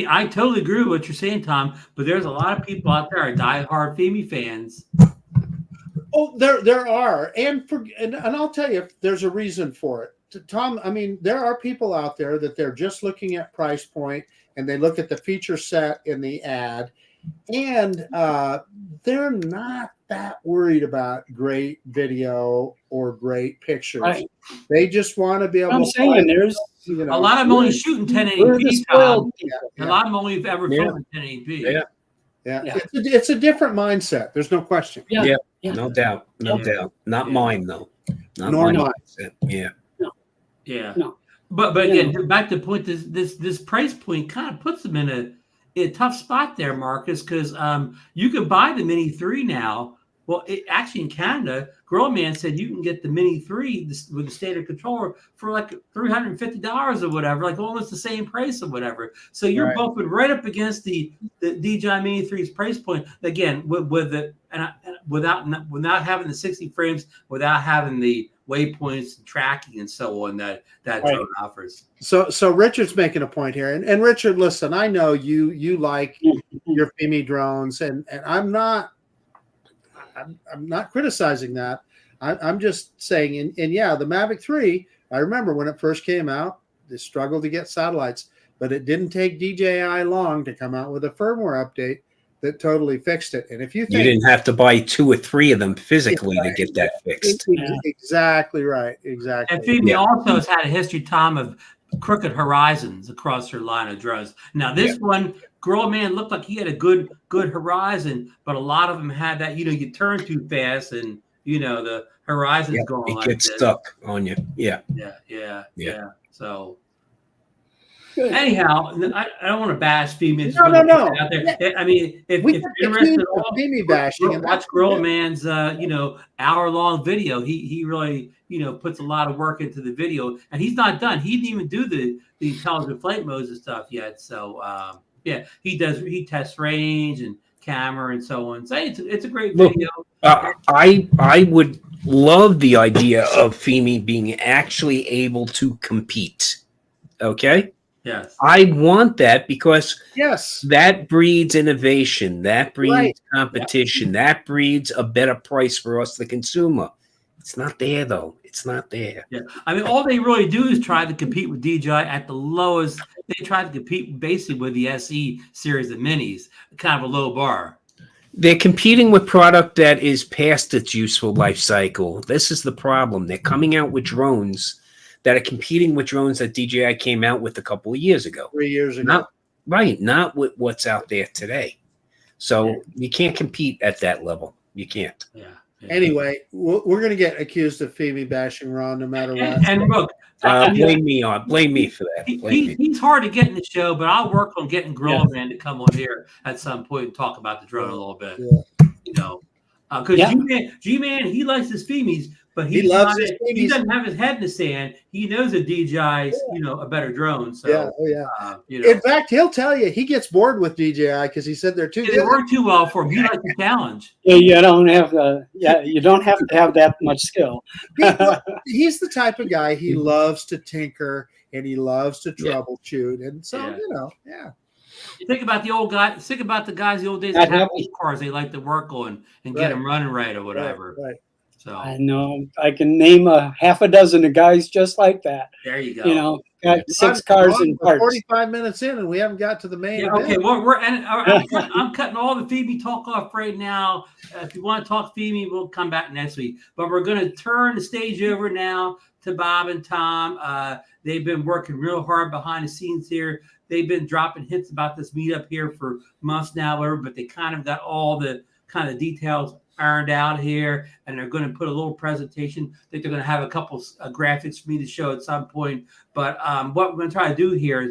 I totally agree with what you're saying, Tom. But there's a lot of people out there are diehard Fimi fans.
Oh, there are, and I'll tell you, there's a reason for it, Tom. I mean, there are people out there that they're just looking at price point, and they look at the feature set in the ad, and they're not that worried about great video or great pictures. Right. They just want to be able.
I'm saying there's.
A lot of them only shooting 1080p. A lot of them only ever filmed 1080p.
Yeah. It's a different mindset. There's no question.
Yeah. No doubt. Not mine though. Not
nor
mine.
Yeah.
No. But again, back to the point. This price point kind of puts them in a tough spot there, Marcus, because you can buy the Mini 3 now. Well, actually in Canada, Girl Man said you can get the Mini 3 with the standard controller for like $350 or whatever, like almost the same price or whatever. So you're bumping right up against the DJI Mini 3's price point again without having the 60 frames, without having the waypoints and tracking and so on that drone offers.
So Richard's making a point here, and Richard, listen, I know you like your Fimi drones, and I'm not criticizing that. I'm just saying, and yeah, the Mavic 3, I remember when it first came out, they struggled to get satellites, but it didn't take DJI long to come out with a firmware update that totally fixed it. And if you
didn't have to buy 2 or 3 of them physically to get that fixed.
Exactly right. Exactly.
And Fimi also has had a history, Tom, of crooked horizons across her line of drones. Now this one, Girl Man looked like he had a good horizon, but a lot of them had that, you turn too fast and the horizon's going
it
like
gets stuck on you. Yeah.
So Anyhow, I don't want to bash Fimi.
No.
Out there. Yeah. I mean, if you're interested at all,
Fimi bashing, and
watch Gorilla Man's hour-long video. He really puts a lot of work into the video, and he's not done. He didn't even do the intelligent flight modes and stuff yet. So yeah, he tests range and camera and so on. So it's a great video.
I would love the idea of Fimi being actually able to compete. Okay.
Yes.
I want that because
yes,
that breeds innovation, that breeds competition, that breeds a better price for us, the consumer. It's not there though. It's not there.
Yeah. I mean, all they really do is try to compete with DJI at the lowest. They try to compete basically with the SE series of minis, kind of a low bar.
They're competing with product that is past its useful life cycle. This is the problem. They're coming out with drones that are competing with drones that DJI came out with a couple of years ago.
3 years ago.
Not with what's out there today. So you can't compete at that level. You can't.
Yeah.
Anyway, we're going to get accused of Fimi bashing, Ron, no matter what.
And look,
blame me for that.
He's hard to get in the show, but I'll work on getting Gorilla Man to come on here at some point and talk about the drone a little bit. Yeah. Because G-Man, he likes his Fimis, but he doesn't have his head in the sand. He knows that DJI's, a better drone. So
In fact, he'll tell you he gets bored with DJI because he said they're too good.
They work too well for him. He likes the challenge.
Yeah, you don't have to have that much skill.
He's the type of guy, he loves to tinker and he loves to troubleshoot. And so,
You think about the old guy. Think about the guys the old days that have these cars they like to work on and get them running right or whatever.
Right.
So
I know I can name a half a dozen of guys just like that.
There you go.
Got 6 cars and parts.
45 minutes in, and we haven't got to the main event.
Okay, I'm cutting all the Fimi talk off right now. If you want to talk Fimi, we'll come back next week. But we're going to turn the stage over now to Bob and Tom. They've been working real hard behind the scenes here. They've been dropping hints about this meetup here for months now, but they kind of got all the kind of details ironed out here, and they're going to put a little presentation. I think they're going to have a couple graphics for me to show at some point. But what we're going to try to do here is,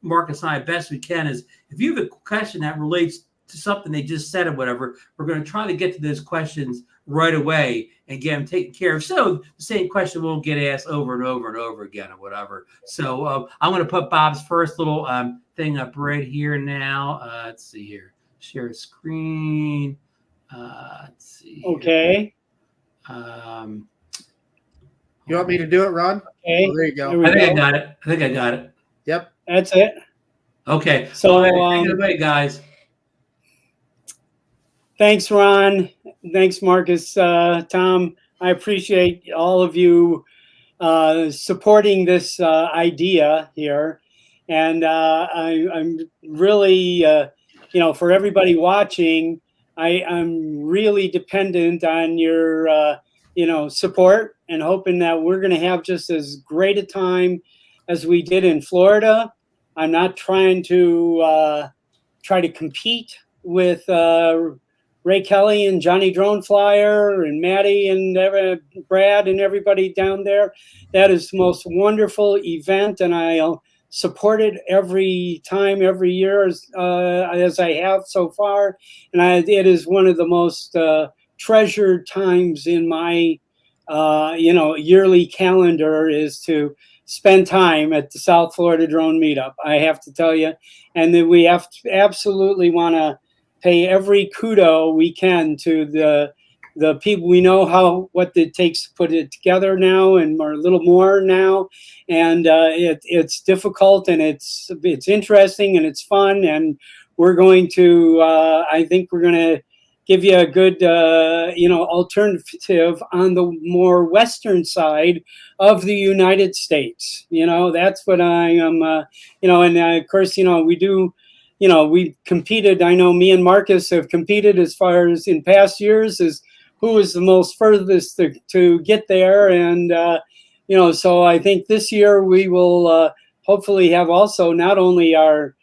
Marcus and I, best we can, is if you have a question that relates to something they just said or whatever, we're going to try to get to those questions right away and get them taken care of. So the same question won't get asked over and over and over again or whatever. So I'm going to put Bob's first little thing up right here now. Let's see here. Share screen. Let's see.
Okay.
You want me to do it, Ron?
Okay.
Oh, there you go.
I think I got it.
Yep.
That's it.
Okay.
So
take it away, guys.
Thanks, Ron. Thanks, Marcus. Tom, I appreciate all of you supporting this idea here. And I'm really, for everybody watching, I'm really dependent on your, support and hoping that we're going to have just as great a time as we did in Florida. I'm not trying to compete with Ray Kelly and Johnny Drone Flyer and Maddie and Brad and everybody down there. That is the most wonderful event, and I'll support it every time, every year as I have so far. And it is one of the most treasured times in my yearly calendar is to spend time at the South Florida Drone Meetup. I have to tell you, and then we have to absolutely want to pay every kudo we can to the people. We know what it takes to put it together now, and a little more now. And it's difficult, and it's interesting, and it's fun. And we're going to, I think we're going to give you a good, alternative on the more western side of the United States. That's what I am, and of course, we do. We competed. I know me and Marcus have competed as far as in past years as who was the most furthest to get there. And, so I think this year we will hopefully have also not only our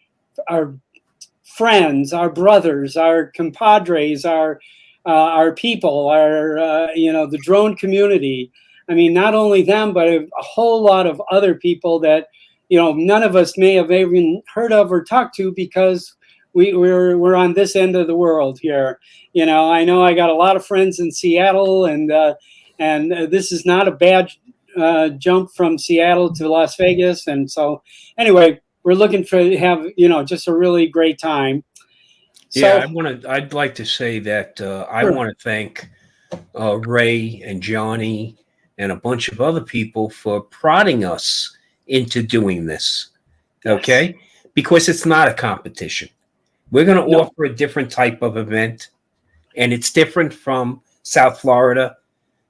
friends, our brothers, our compadres, our people, the drone community. I mean, not only them, but a whole lot of other people that none of us may have even heard of or talked to, because we're on this end of the world here. I know I got a lot of friends in Seattle, and this is not a bad jump from Seattle to Las Vegas. And so anyway, we're looking to have, just a really great time.
Yeah, I'd like to say that I want to thank Ray and Johnny and a bunch of other people for prodding us into doing this. Okay? Because it's not a competition. We're going to offer a different type of event, and it's different from South Florida.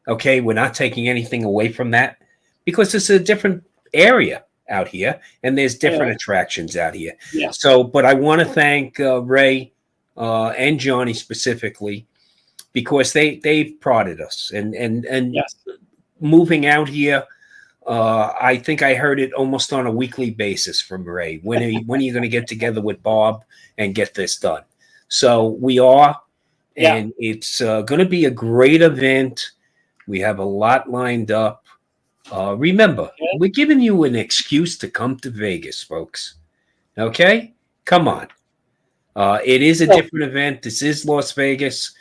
Okay? We're not taking anything away from that, because it's a different area out here, and there's different attractions out here.
Yeah.
So, but I want to thank Ray and Johnny specifically, because they've prodded us, and moving out here. I think I heard it almost on a weekly basis from Ray. When are you going to get together with Bob and get this done? So we are, and it's going to be a great event. We have a lot lined up. Remember, we're giving you an excuse to come to Vegas, folks. Okay? Come on. It is a different event. This is Las Vegas.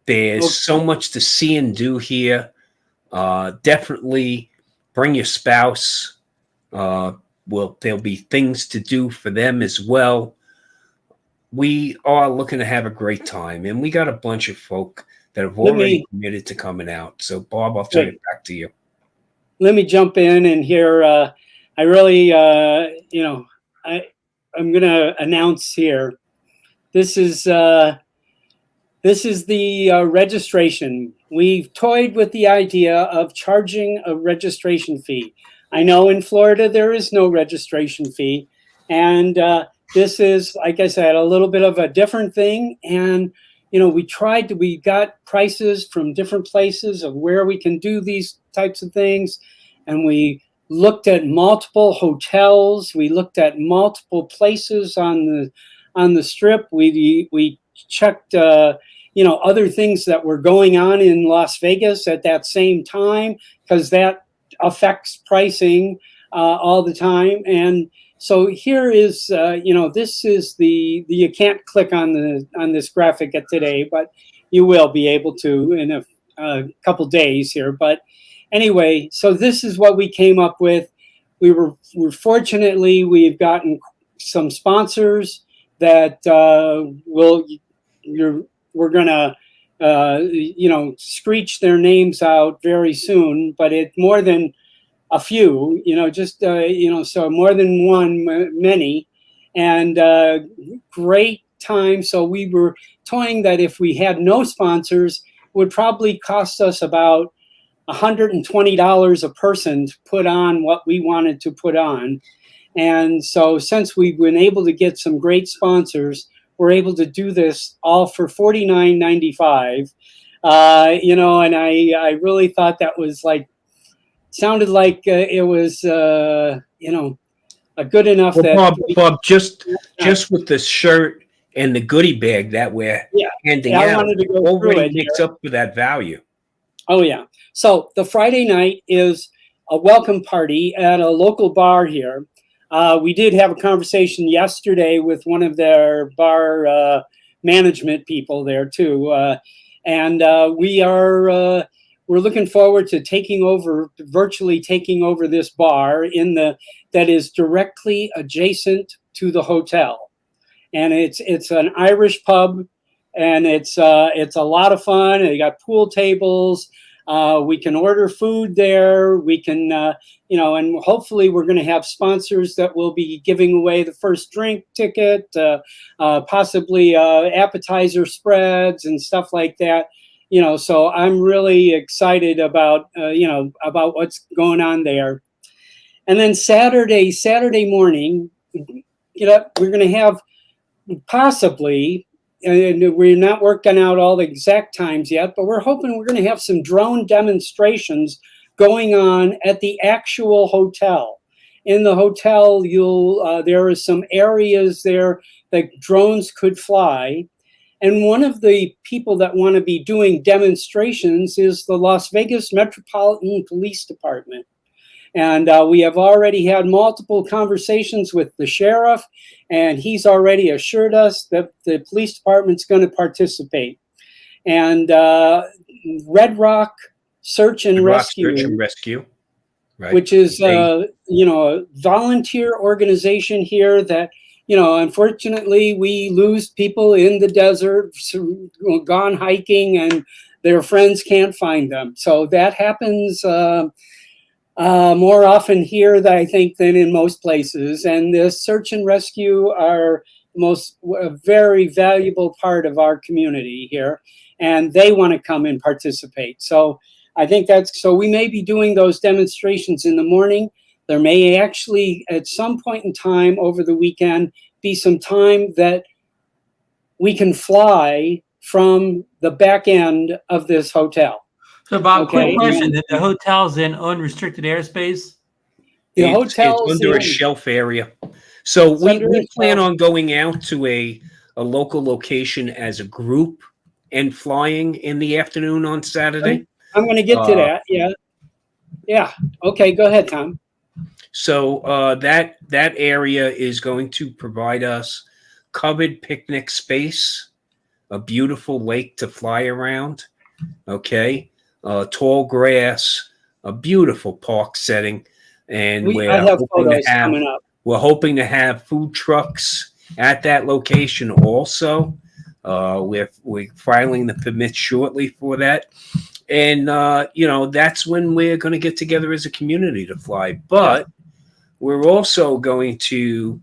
There's so much to see and do here. Definitely bring your spouse. There'll be things to do for them as well. We are looking to have a great time, and we got a bunch of folk that have already committed to coming out. So, Bob, I'll turn it back to you.
Let me jump in and here. I really, I'm going to announce here. This is the registration. We've toyed with the idea of charging a registration fee. I know in Florida there is no registration fee, and this is, like I said, a little bit of a different thing. And we got prices from different places of where we can do these types of things, and we looked at multiple hotels. We looked at multiple places on the strip. We checked other things that were going on in Las Vegas at that same time, because that affects pricing all the time. And so here is, this is you can't click on this graphic today, but you will be able to in a couple days here. But anyway, so this is what we came up with. We're fortunately, we've gotten some sponsors that we're gonna screech their names out very soon, but it's more than a few, so more than one, many, and great time. So we were toying that if we had no sponsors, it would probably cost us about $120 a person to put on what we wanted to put on. And so since we've been able to get some great sponsors, we're able to do this all for $49.95. And I really thought that was sounded like it was, a good enough.
Bob, just with the shirt and the goodie bag that we're handing out,
I wanted to go
already makes up for that value.
Oh, yeah. So the Friday night is a welcome party at a local bar here. We did have a conversation yesterday with one of their bar management people there too, and we're looking forward to virtually taking over this bar that is directly adjacent to the hotel, and it's an Irish pub, and it's a lot of fun. They got pool tables. We can order food there. We can, and hopefully we're going to have sponsors that will be giving away the first drink ticket, possibly appetizer spreads and stuff like that. So I'm really excited about what's going on there. And then Saturday morning, we're going to have possibly, and we're not working out all the exact times yet, but we're hoping we're going to have some drone demonstrations going on at the actual hotel. In the hotel, there are some areas there that drones could fly. And one of the people that want to be doing demonstrations is the Las Vegas Metropolitan Police Department. And we have already had multiple conversations with the sheriff, and he's already assured us that the police department's going to participate. And Red Rock Search and Rescue,
right.
Which is a volunteer organization here that, unfortunately, we lose people in the desert, gone hiking, and their friends can't find them. So that happens more often here, I think, than in most places. And the search and rescue are a very valuable part of our community here, and they want to come and participate. So I think so we may be doing those demonstrations in the morning. There may actually, at some point in time over the weekend, be some time that we can fly from the back end of this hotel.
So, Bob, quick question. The hotel's in unrestricted airspace?
It's
under a shelf area. So we plan on going out to a local location as a group and flying in the afternoon on Saturday.
I'm going to get to that. Yeah. Okay, go ahead, Tom.
So that area is going to provide us covered picnic space, a beautiful lake to fly around, tall grass, a beautiful park setting, and we're hoping to have food trucks at that location also. We're filing the permit shortly for that. And, that's when we're going to get together as a community to fly. But we're also going to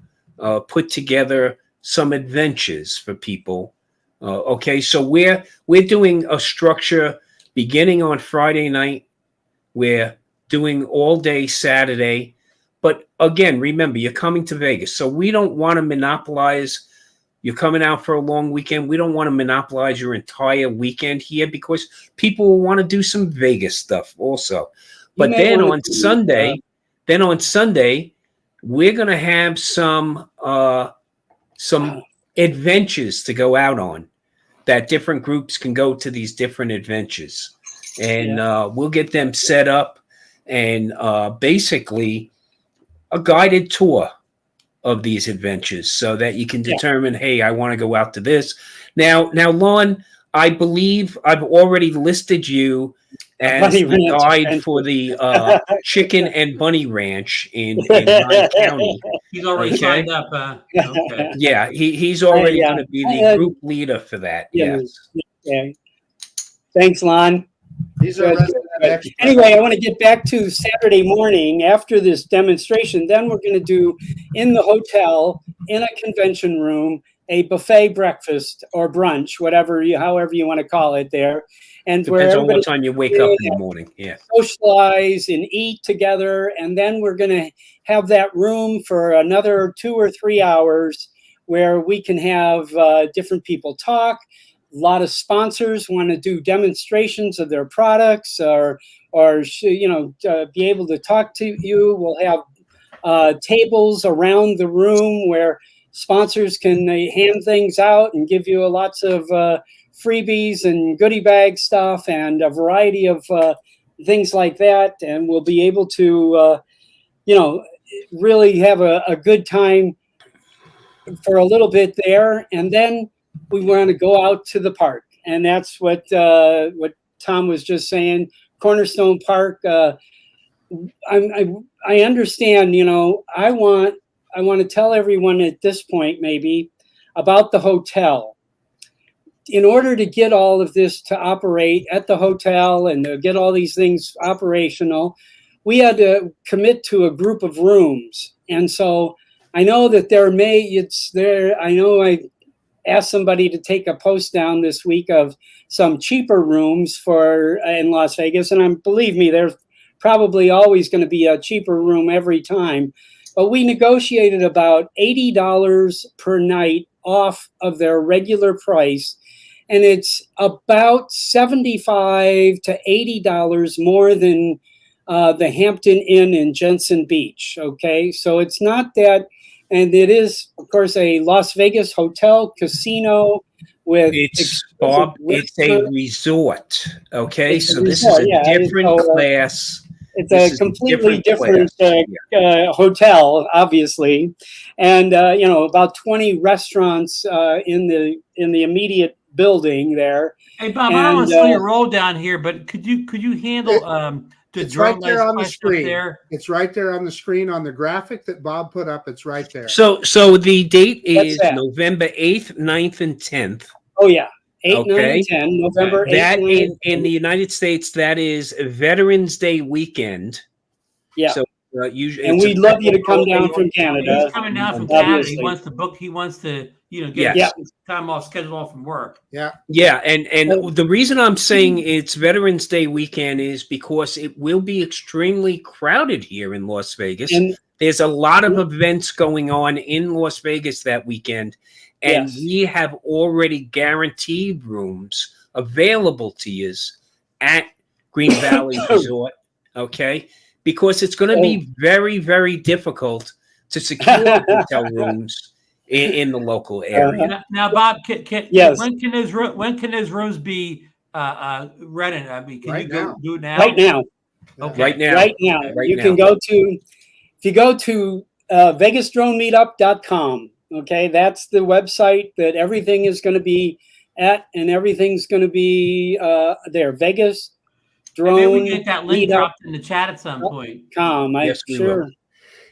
put together some adventures for people. So we're doing a structure beginning on Friday night. We're doing all day Saturday. But again, remember, you're coming to Vegas. So we don't want to monopolize. You're coming out for a long weekend. We don't want to monopolize your entire weekend here because people will want to do some Vegas stuff also. But then on Sunday, we're going to have some adventures to go out on that different groups can go to these different adventures. And we'll get them set up and basically a guided tour of these adventures so that you can determine, hey, I want to go out to this. Now, Lauren, I believe I've already listed you as the guide for the chicken and bunny ranch in Wright County.
He's already signed up. Okay.
Yeah, he's already going to be the group leader for that. Yes.
Okay. Thanks, Lon.
These are
anyway, I want to get back to Saturday morning after this demonstration. Then we're going to do in the hotel, in a convention room, a buffet breakfast or brunch, however you want to call it there. And
depends on what time you wake up in the morning. Yeah.
Socialize and eat together. And then we're going to have that room for another 2 or 3 hours where we can have different people talk. A lot of sponsors want to do demonstrations of their products or be able to talk to you. We'll have tables around the room where sponsors can hand things out and give you lots of freebies and goodie bag stuff and a variety of things like that. And we'll be able to, really have a good time for a little bit there. And then we want to go out to the park. And that's what Tom was just saying, Cornerstone Park. I understand, I want to tell everyone at this point maybe about the hotel. In order to get all of this to operate at the hotel and to get all these things operational, we had to commit to a group of rooms. And so I know that I know I asked somebody to take a post down this week of some cheaper rooms in Las Vegas. And believe me, there's probably always going to be a cheaper room every time. But we negotiated about $80 per night off of their regular price. And it's about $75 to $80 more than the Hampton Inn in Jensen Beach. Okay, so it's not that. And it is, of course, a Las Vegas hotel casino with.
Bob, it's a resort. Okay, so this is a different class.
It's a completely different hotel, obviously, and about 20 restaurants in the immediate building there.
Hey Bob, I don't want to slow your roll down here, but could you handle the
it's right there on the screen?
There?
It's right there on the screen on the graphic that Bob put up. It's right there.
So the date is November 8th, 9th, and 10th.
Oh yeah. 8, 9, and 10, November 8th.
That in the United States, that is Veterans Day weekend.
Yeah.
So usually,
and we'd love you to come down from Canada.
He's coming down from Canada. He wants to book. He wants to, get his time off, scheduled off from work.
Yeah.
Yeah, and the reason I'm saying it's Veterans Day weekend is because it will be extremely crowded here in Las Vegas. And there's a lot of events going on in Las Vegas that weekend. And we have already guaranteed rooms available to you at Green Valley Resort, okay? Because it's going to be very, very difficult to secure hotel rooms in the local area.
Now, Bob, when can those rooms be rented? I mean, can you go do it now?
Right now.
Okay.
Right now.
Right now. You can go to, if you go to VegasDroneMeetup.com. Okay, that's the website that everything is going to be at, and everything's going to be there. Vegas Drone.
Maybe we get that link dropped in the chat at some point.
Yes, sure.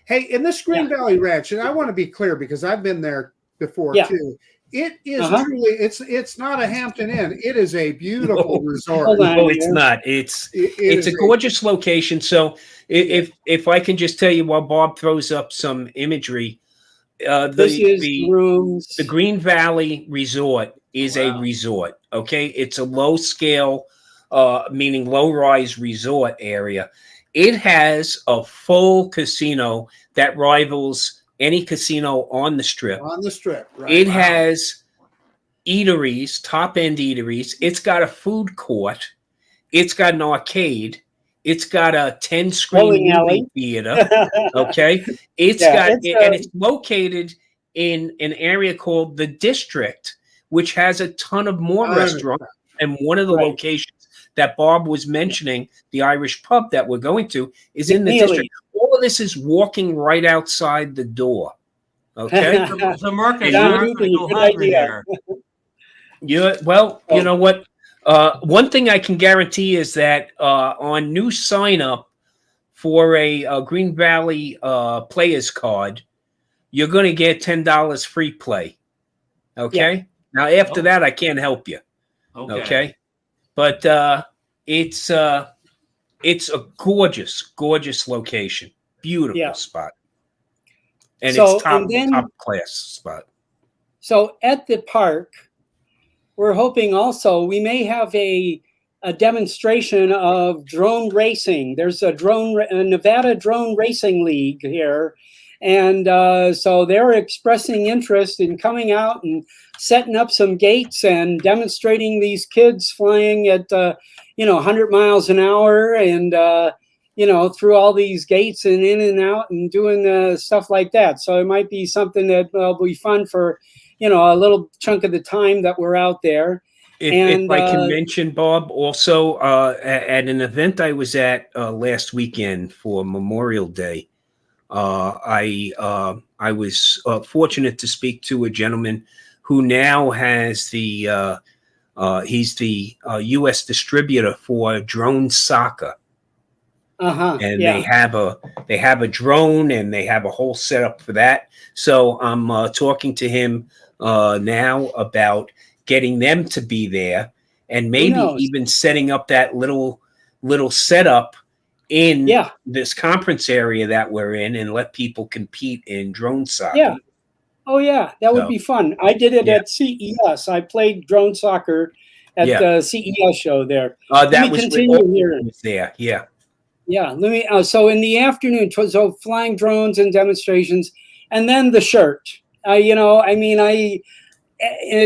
Hey, in this Green Valley Ranch, and I want to be clear because I've been there before too. It is truly, it's not a Hampton Inn. It is a beautiful resort.
No, it's not. It's a gorgeous location. So if I can just tell you while Bob throws up some imagery. The Green Valley Resort is a resort. Okay, it's a low scale, meaning low rise resort area. It has a full casino that rivals any casino on the strip.
On the strip, right?
It has eateries, top end eateries. It's got a food court. It's got an arcade. It's got a 10-screen movie theater. Okay, it's located in an area called the District, which has a ton of more restaurants. And one of the locations that Bob was mentioning, the Irish pub that we're going to, is in the District. All of this is walking right outside the door. Okay,
so Marcus, go hungry there.
Yeah, well, you know what? One thing I can guarantee is that on new sign up for a Green Valley players card, you're going to get $10 free play. Okay. Now after that, I can't help you. Okay. But it's a gorgeous location, beautiful spot, and it's top class spot.
So at the park, we're hoping also we may have a demonstration of drone racing. There's a Nevada Drone Racing League here. And so they're expressing interest in coming out and setting up some gates and demonstrating these kids flying at, 100 miles an hour and, through all these gates and in and out and doing stuff like that. So it might be something that will be fun for, a little chunk of the time that we're out there.
If I can mention, Bob, also at an event I was at last weekend for Memorial Day, I was fortunate to speak to a gentleman who now has he's the U.S. distributor for drone soccer. And they have a drone and they have a whole setup for that. So I'm talking to him now about getting them to be there and maybe even setting up that little setup in this conference area that we're in and let people compete in drone soccer.
Yeah. Oh yeah, that would be fun. I did it at CES. I played drone soccer at the CES show there.
That was continue here. There. Yeah.
Yeah. Let me. So in the afternoon, so flying drones and demonstrations, and then the shirt. In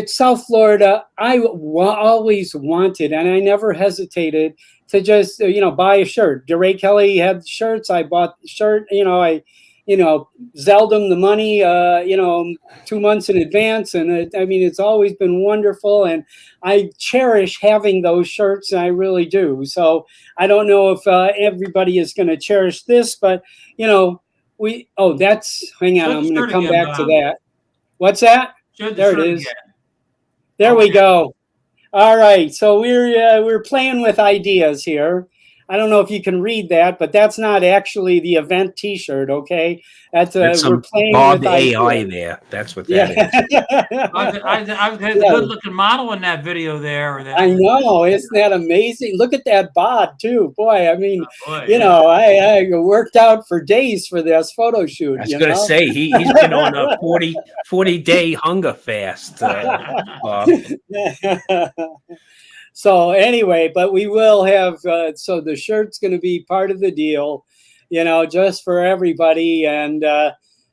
South Florida, I always wanted, and I never hesitated to just, buy a shirt. DeRay Kelly had shirts. I bought the shirt. Zelled them the money, 2 months in advance. And it's always been wonderful. And I cherish having those shirts. And I really do. So I don't know if everybody is going to cherish this, but, hang on, I'm going to come back to that. What's that? There it is. There we go. All right. So we're playing with ideas here. I don't know if you can read that, but that's not actually the event T-shirt. Okay, that's we're playing
Bob
with
AI there. That's what that is.
I was a good-looking model in that video there.
I know, isn't that amazing? Look at that bod too, boy. I mean, I worked out for days for this photo shoot.
I was going to say he's been on a 40-day hunger fast.
So anyway, but we will have, so the shirt's going to be part of the deal, just for everybody. And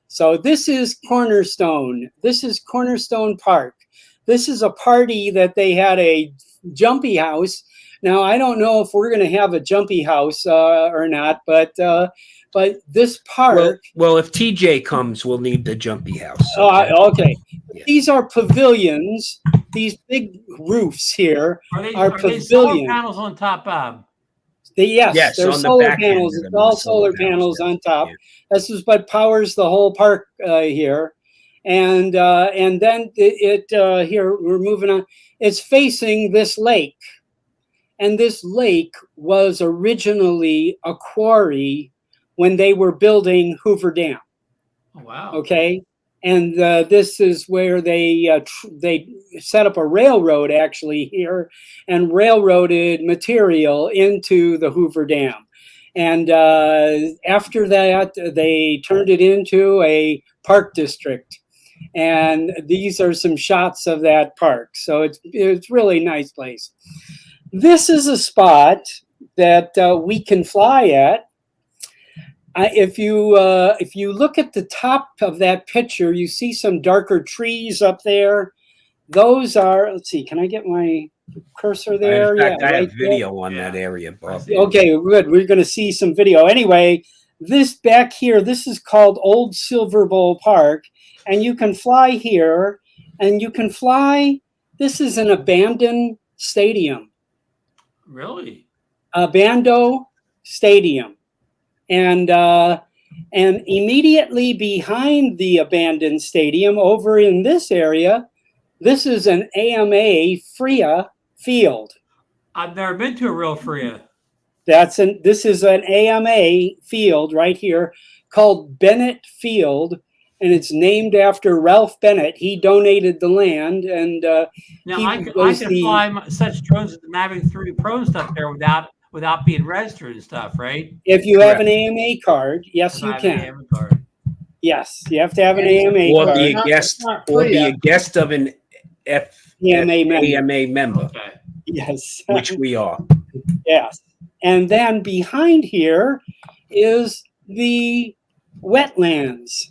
so this is Cornerstone. This is Cornerstone Park. This is a party that they had a jumpy house. Now, I don't know if we're going to have a jumpy house or not, but this park.
Well, if TJ comes, we'll need the jumpy house.
Okay. Yeah. These are pavilions. These big roofs here are pavilions.
Solar panels on top, Bob?
Yes, there's solar panels. It's all solar panels on top. Yeah. This is what powers the whole park here. And then here, we're moving on. It's facing this lake. And this lake was originally a quarry when they were building Hoover Dam.
Oh, wow.
Okay. And this is where they set up a railroad actually here and railroaded material into the Hoover Dam. And after that, they turned it into a park district. And these are some shots of that park. So it's really nice place. This is a spot that we can fly at. If you look at the top of that picture, you see some darker trees up there. Those are, let's see, can I get my cursor there?
In fact, I have video on that area, Bob.
Okay, good. We're going to see some video. Anyway, this back here, this is called Old Silver Bowl Park, and you can fly here, and you can fly. This is an abandoned stadium.
Really?
Abando Stadium. And immediately behind the abandoned stadium, over in this area, this is an AMA FRIA field.
I've never been to a real FRIA.
This is an AMA field right here called Bennett Field, and it's named after Ralph Bennett. He donated the land, and
now I can fly such drones as the Mavic 3 Pro and stuff there without being registered and stuff, right?
If you have an AMA card, yes, you can. Yes, you have to have an AMA
or
card.
Be a guest of an AMA member.
Okay.
Yes.
Which we are.
Yes. And then behind here is the wetlands.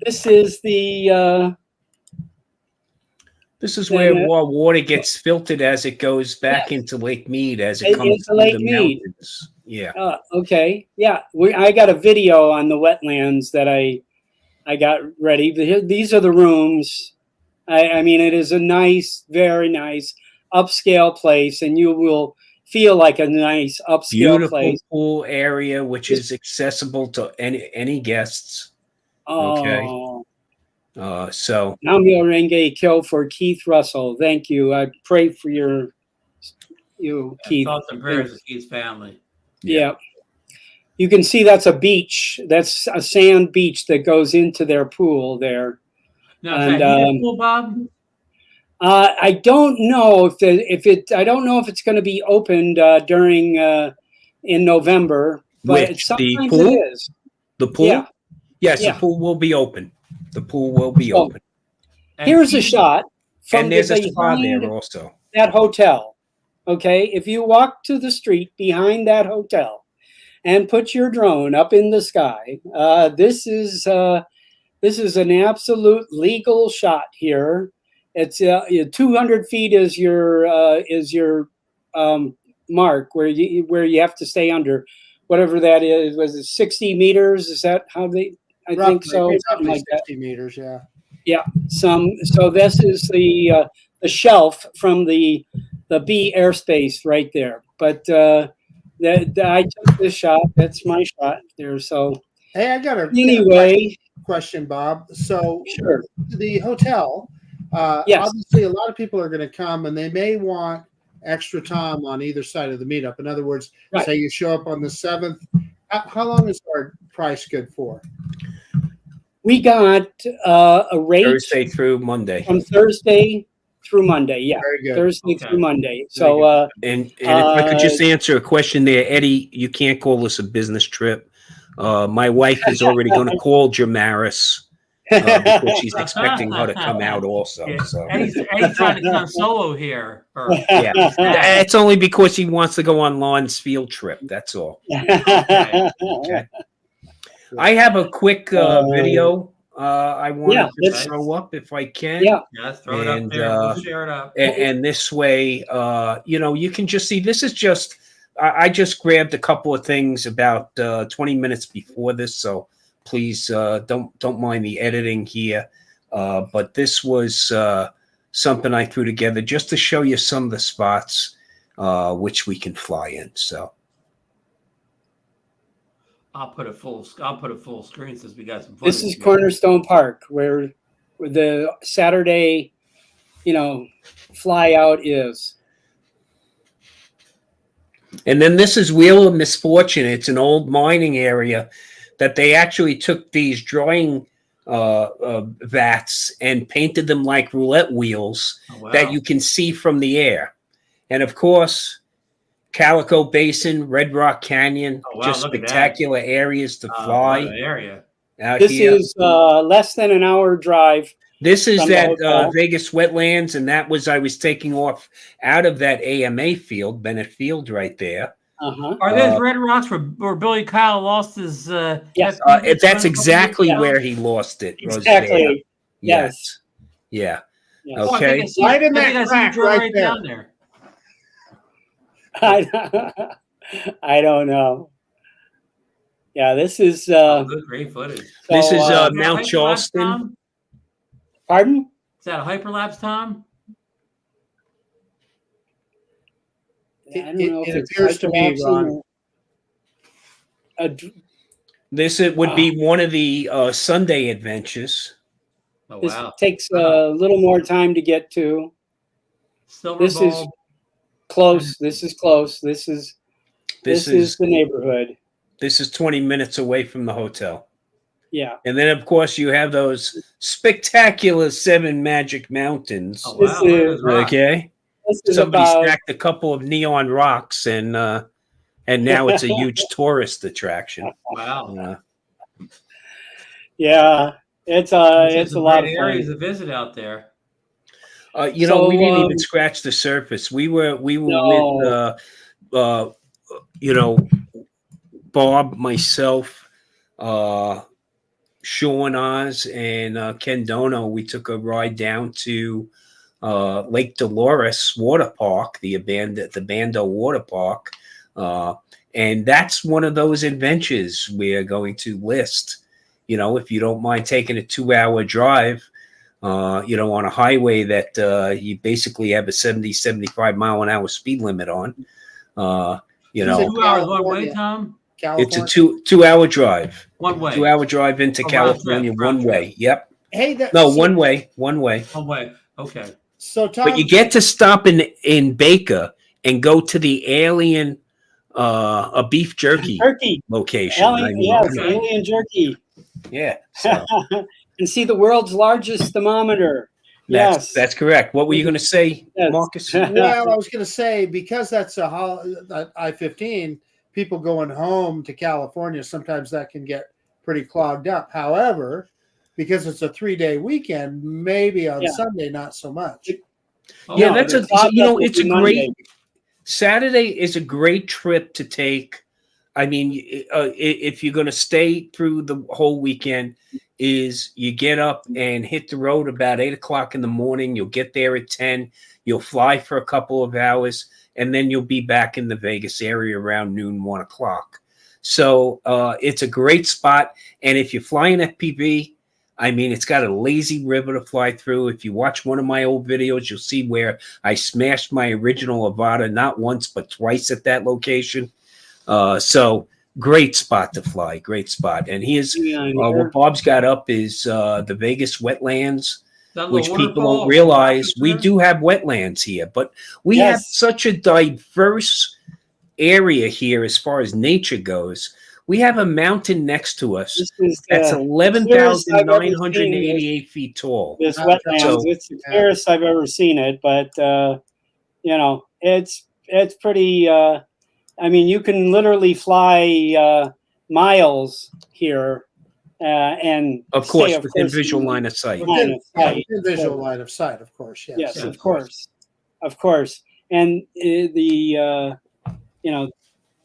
This is the
this is where water gets filtered as it goes back into Lake Mead as it comes through the mountains. Yeah.
Okay. Yeah. I got a video on the wetlands that I got ready. These are the rooms. I mean, it is a nice, very nice upscale place, and you will feel like a nice upscale place.
Beautiful pool area, which is accessible to any guests. Okay. So
Namyo Renge Kyo for Keith Russell. Thank you. I pray for you, Keith.
Thoughts and prayers of Keith's family.
Yeah. You can see that's a beach. That's a sand beach that goes into their pool there.
Now, is that pool, Bob?
I don't know I don't know if it's going to be opened during in November, but sometimes it is.
The pool?
Yeah.
Yes, the pool will be open. The pool will be open.
Here's a shot from
there's a spa there also.
That hotel. Okay, if you walk to the street behind that hotel and put your drone up in the sky, this is an absolute legal shot here. It's 200 feet is your mark where you have to stay under. whatever that is. Was it 60 meters? Is that how they? I think so. Something like
60
that.
meters, yeah.
Yeah. So this is the shelf from the B airspace right there. But I took this shot. That's my shot there. So
hey, I got a question, Bob. So
sure.
The hotel,
yes.
Obviously a lot of people are going to come and they may want extra time on either side of the meetup. In other words, say you show up on the 7th. How long is our price good for?
We got a rate
Thursday through Monday.
From Thursday through Monday, yeah.
Very good.
Thursday through Monday. So
and if I could just answer a question there, Eddie, you can't call this a business trip. My wife is already going to call Jamaris because she's expecting her to come out also.
Yeah.
So
Eddie's trying to come solo here.
Yeah, it's only because he wants to go on Lon's field trip. That's all. Okay. I have a quick video I wanted to throw up if I can.
Yeah, throw it up there. We'll share it up.
And this way, you can just see. This is just. I just grabbed a couple of things about 20 minutes before this, so please don't mind the editing here. But this was something I threw together just to show you some of the spots which we can fly in. So
I'll put a full screen since we got some.
This is Cornerstone Park, where the Saturday, fly out is.
And then this is Wheel of Misfortune. It's an old mining area that they actually took these drying vats and painted them like roulette wheels that you can see from the air. And of course, Calico Basin, Red Rock Canyon, just spectacular areas to fly.
Area.
This is less than an hour drive.
This is that Vegas wetlands, and that was I was taking off out of that AMA field, Bennett Field, right there.
Are those red rocks where Billy Kyle lost his?
Yes,
that's exactly where he lost it.
Exactly.
Yes. Yeah. Okay.
Right in that crack right there.
Down there.
I don't know. Yeah, this is
great footage.
This is Mount Charleston.
Pardon?
Is that a hyperlapse, Tom?
I don't know if
it appears to be, Ron.
This would be one of the Sunday adventures.
Oh,
this takes a little more time to get to. This is close. This is close. This is the neighborhood.
This is 20 minutes away from the hotel.
Yeah.
And then, of course, you have those spectacular 7 Magic Mountains.
Oh, wow.
Okay. Somebody stacked a couple of neon rocks, and now it's a huge tourist attraction.
Wow.
Yeah. It's a lot of fun.
areas to visit out there.
We didn't even scratch the surface. We were with Bob, myself, Sean Oz, and Ken Dono. We took a ride down to Lake Dolores Water Park, the Bando Water Park, and that's one of those adventures we're going to list. If you don't mind taking a 2-hour drive, on a highway that you basically have a 70, 75 mile an hour speed limit on.
2 hours one way, Tom?
California. It's a 2-hour drive.
One way.
2-hour drive into California, one way. Yep.
Hey,
one way. One way.
One way. Okay.
So, Tom,
but you get to stop in Baker and go to the alien a beef jerky location.
Alien jerky.
Yeah. So.
And see the world's largest thermometer.
That's correct. What were you going to say, Marcus?
Well, I was going to say, because that's I-15, people going home to California, sometimes that can get pretty clogged up. However, because it's a 3-day weekend, maybe on Sunday, not so much.
It's a great Saturday is a great trip to take. I mean, if you're going to stay through the whole weekend, is you get up and hit the road about 8 o'clock in the morning. You'll get there at 10. You'll fly for a couple of hours, and then you'll be back in the Vegas area around noon, 1 o'clock. So it's a great spot. And if you fly an FPV, I mean, it's got a lazy river to fly through. If you watch one of my old videos, you'll see where I smashed my original Avata not once but twice at that location. So great spot to fly, great spot. And here's what Bob's got up is the Vegas wetlands, which people don't realize. We do have wetlands here, but we have such a diverse area here as far as nature goes. We have a mountain next to us that's 11,988 feet tall.
This wetlands, so, it's the clearest I've ever seen it, but you know, it's pretty. I mean, you can literally fly miles here, and
of course, within visual line of sight.
Visual line of sight, of course. Yes,
yes, of course, and you know,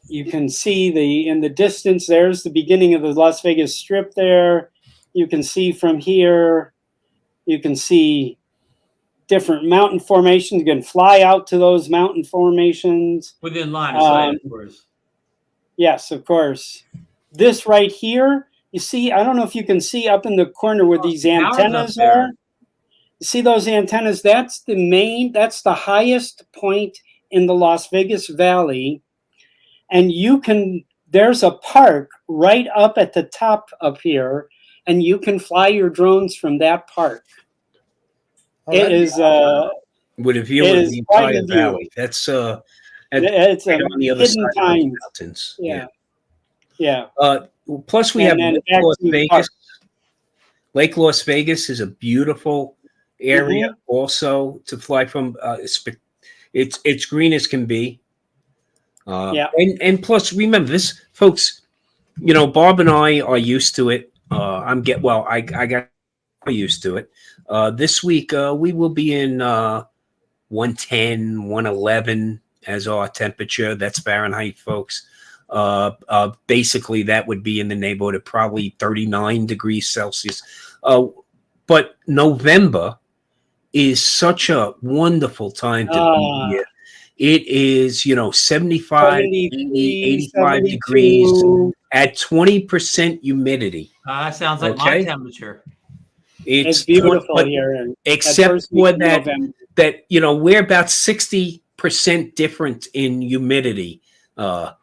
you can see in the distance. There's the beginning of the Las Vegas Strip. There, you can see from here. You can see different mountain formations. You can fly out to those mountain formations
within line of sight, of course.
Yes, of course. This right here, you see. I don't know if you can see up in the corner where these antennas are. You see those antennas? That's the highest point in the Las Vegas Valley. And there's a park right up at the top up here, and you can fly your drones from that park. It is
with a view of the entire valley. That's
it's
right on the other side of the mountains.
Yeah.
Plus, we have Lake Las Vegas. Lake Las Vegas is a beautiful area also to fly from. It's green as can be. And plus, remember this, folks. You know, Bob and I are used to it. I got used to it. This week we will be in 110, 111 as our temperature. That's Fahrenheit, folks. Basically, that would be in the neighborhood of probably 39 degrees Celsius. But November is such a wonderful time to be here. It is, 75, 80, 85 degrees at 20% humidity.
That sounds like my temperature.
It's beautiful here.
Except for that, we're about 60% different in humidity. Ron,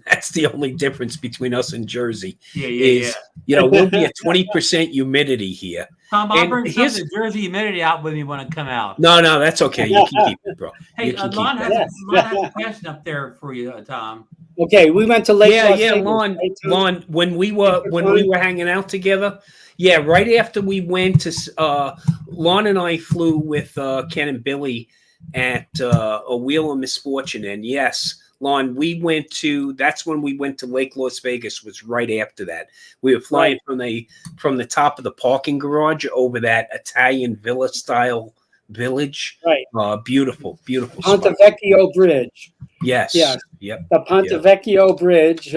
that's the only difference between us and Jersey. We'll be at 20% humidity here.
Tom, I'll bring some of the Jersey humidity out with me when I come out.
No, that's okay. You can keep it, bro.
Hey, Lon has a question up there for you, Tom.
Okay, we went to Lake Las Vegas.
Lon, when we were hanging out together, right after we went to Lon and I flew with Ken and Billy at a Wheel of Misfortune, and yes, Lon, that's when we went to Lake Las Vegas, was right after that. We were flying from the top of the parking garage over that Italian villa style village.
Right.
Beautiful
Ponte Vecchio Bridge.
Yes.
Yes.
Yep.
The Ponte Vecchio Bridge.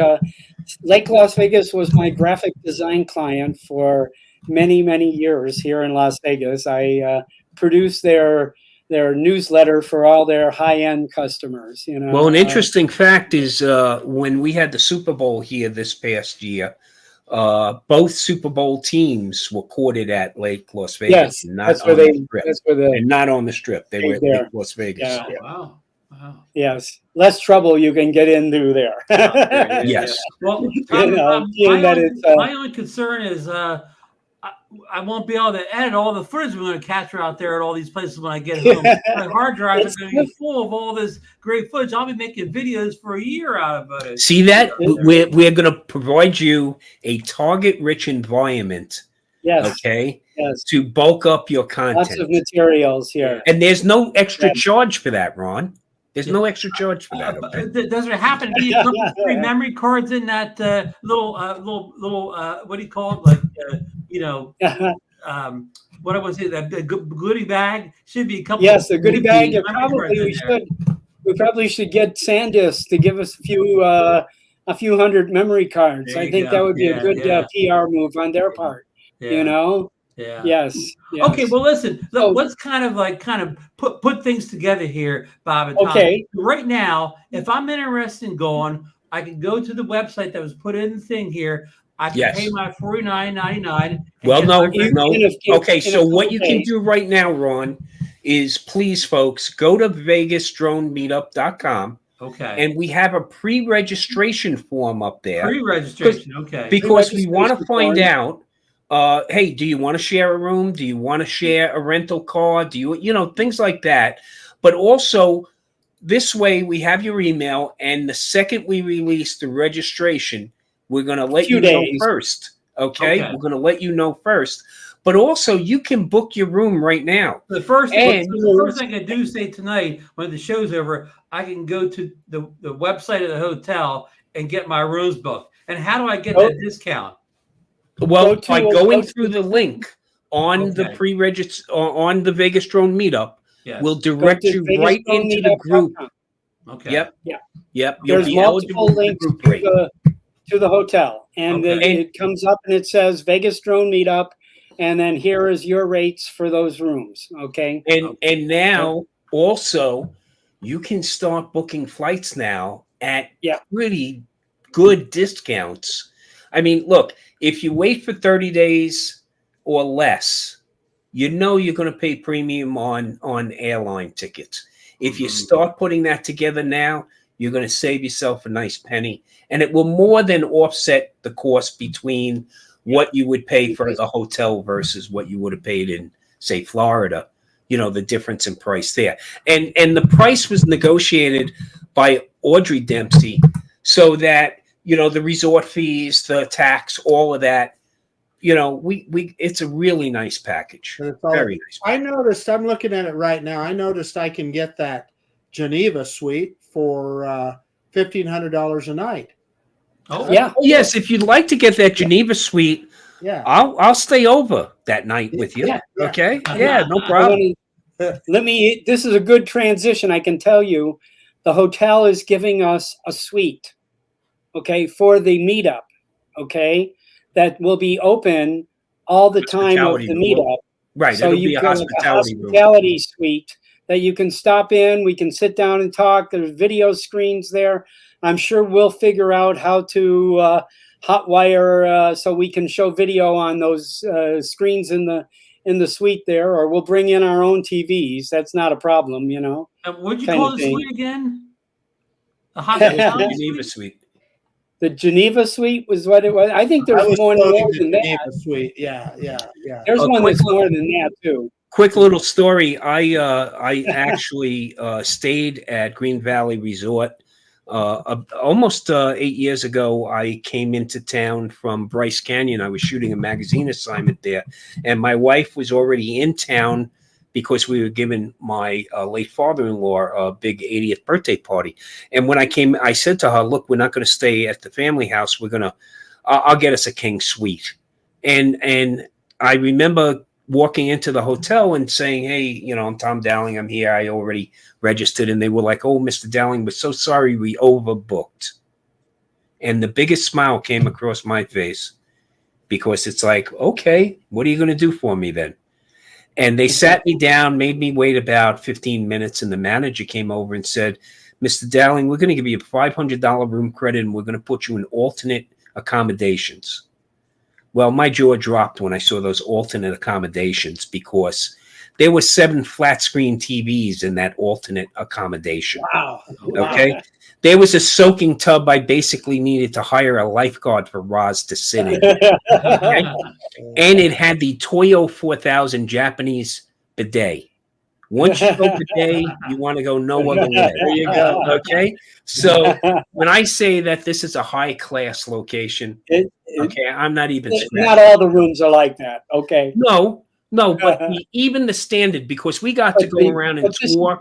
Lake Las Vegas was my graphic design client for many, many years here in Las Vegas. I produced their newsletter for all their high-end customers.
Well, an interesting fact is when we had the Super Bowl here this past year, both Super Bowl teams were courted at Lake Las Vegas.
Yes,
and not on the Strip. They were at Lake Las Vegas.
Yeah. Wow.
Yes, less trouble you can get into there.
Yes.
Well, my only concern is I won't be able to edit all the footage we're going to capture out there at all these places when I get home. My hard drive is going to be full of all this great footage. I'll be making videos for a year out of it.
See that? We're going to provide you a target-rich environment.
Yes.
Okay.
Yes.
To bulk up your content.
Lots of materials here.
And there's no extra charge for that, Ron. There's no extra charge for that. Okay?
Does there happen to be a couple of free memory cards in that little what do you call it? What was it? The goodie bag should be a couple.
Yes, the goodie bag. We probably should get SanDisk to give us a few hundred memory cards. I think that would be a good PR move on their part.
Yeah.
Yes.
Okay. Well, listen. Let's kind of put things together here, Bob and Tom.
Okay.
Right now, if I'm interested in going, I can go to the website that was put in the thing here. I can pay my $49.99.
Well, no. Okay, so what you can do right now, Ron, is please, folks, go to vegasdronemeetup.com.
Okay.
And we have a pre-registration form up there.
Pre-registration, okay.
Because we want to find out, hey, do you want to share a room? Do you want to share a rental car? Do you, things like that. But also, this way we have your email, and the second we release the registration, we're going to let you know first. Okay? We're going to let you know first. But also, you can book your room right now.
The first thing I do say tonight, when the show's over, I can go to the website of the hotel and get my rooms booked. And how do I get that discount?
Well, by going through the link on the pre-register on the Vegas Drone Meetup, we'll direct you right into the group.
Okay.
Yep.
There's multiple links to the hotel, and it comes up and it says Vegas Drone Meetup. And then here is your rates for those rooms, okay?
And now also you can start booking flights now at pretty good discounts. I mean, look, if you wait for 30 days or less, you're going to pay premium on airline tickets. If you start putting that together now, you're going to save yourself a nice penny, and it will more than offset the cost between what you would pay for the hotel versus what you would have paid in, say, Florida, the difference in price there. And the price was negotiated by Audrey Dempsey so that, the resort fees, the tax, all of that, it's a really nice package. Very nice.
I noticed, I'm looking at it right now. I noticed I can get that Geneva suite for $1,500 a night.
Oh
yeah.
Yes, if you'd like to get that Geneva suite, I'll stay over that night with you. Okay? Yeah, no problem.
This is a good transition. I can tell you, the hotel is giving us a suite, okay, for the meetup, okay, that will be open all the time of the meetup.
Right.
So you've got a hospitality suite that you can stop in. We can sit down and talk. There's video screens there. I'm sure we'll figure out how to hotwire so we can show video on those screens in the suite there, or we'll bring in our own TVs. That's not a problem,
What'd you call the suite again? The
Geneva suite.
The Geneva suite was what it was. I think there's more than that.
Suite. Yeah.
There's one that's more than that too.
Quick little story. I actually stayed at Green Valley Resort. Almost 8 years ago, I came into town from Bryce Canyon. I was shooting a magazine assignment there, and my wife was already in town because we were giving my late father-in-law a big 80th birthday party. And when I came, I said to her, "Look, we're not going to stay at the family house. I'll get us a king suite." And I remember walking into the hotel and saying, "Hey, I'm Tom Dowling. I'm here. I already registered." And they were like, "Oh, Mr. Dowling, we're so sorry. We overbooked." And the biggest smile came across my face because it's like, okay, what are you going to do for me then? And they sat me down, made me wait about 15 minutes. And the manager came over and said, "Mr. Dowling, we're going to give you a $500 room credit, and we're going to put you in alternate accommodations." Well, my jaw dropped when I saw those alternate accommodations because there were 7 flat screen TVs in that alternate accommodation.
Wow.
Okay. There was a soaking tub. I basically needed to hire a lifeguard for Roz to sit in. Okay? And it had the Toyo 4000 Japanese bidet. Once you go bidet, you want to go no other way.
There you go.
Okay. So when I say that this is a high class location, okay, I'm not even.
Not all the rooms are like that. Okay.
No, but even the standard, because we got to go around and tour.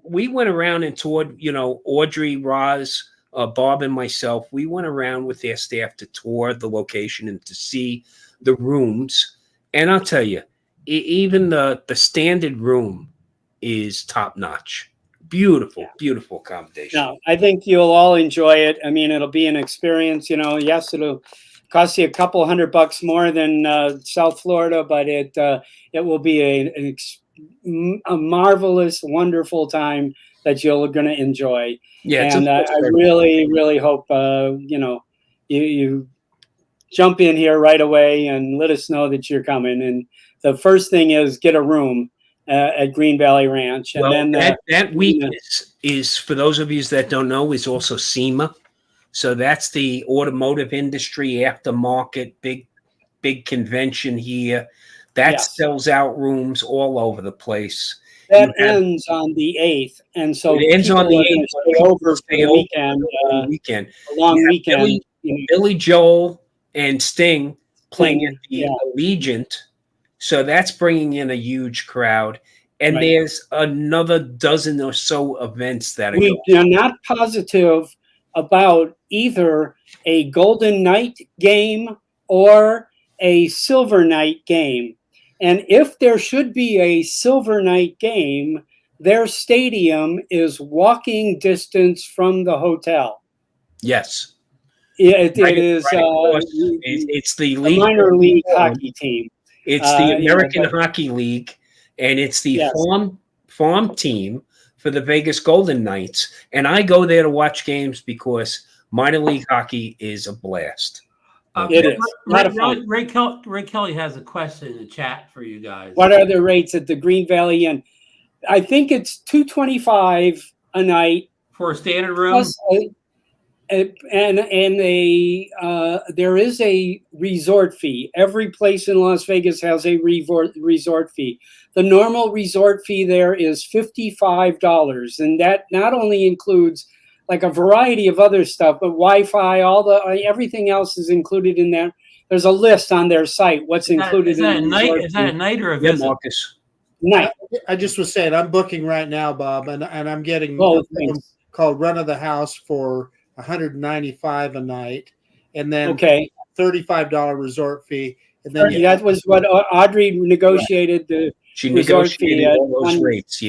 We went around and toured. Audrey, Roz, Bob, and myself. We went around with their staff to tour the location and to see the rooms. And I'll tell you, even the standard room is top notch. Beautiful accommodation.
No, I think you'll all enjoy it. I mean, it'll be an experience. Yes, it'll cost you a couple $100 more than South Florida, but it will be a marvelous, wonderful time that you're going to enjoy.
Yeah,
and I really hope you jump in here right away and let us know that you're coming. And the first thing is get a room at Green Valley Ranch, and then
that week is for those of you that don't know, is also SEMA. So that's the automotive industry aftermarket big convention here. That sells out rooms all over the place.
That ends on the 8th, and so
it ends on the 8th.
Stay over for the weekend. A long weekend.
Billy Joel and Sting playing at the Allegiant, so that's bringing in a huge crowd. And there's another dozen or so events that are
we are not positive about either a Golden Knight game or a Silver Knight game. And if there should be a Silver Knight game, their stadium is walking distance from the hotel.
Yes.
It is.
It's the
minor league hockey team.
It's the American Hockey League, and it's the farm team for the Vegas Golden Knights. And I go there to watch games because minor league hockey is a blast.
It is.
Ray Kelly has a question in the chat for you guys.
What are the rates at the Green Valley Inn? I think it's $225 a night
for a standard room.
And there is a resort fee. Every place in Las Vegas has a resort fee. The normal resort fee there is $55, and that not only includes like a variety of other stuff, but Wi-Fi, everything else is included in there. There's a list on their site. What's included?
Is that a night or a visit?
Marcus.
Night.
I just was saying, I'm booking right now, Bob, and I'm getting a room called Run of the House for $195 a night, and then $35 resort fee. And then
that was what Audrey negotiated.
She negotiated all those rates.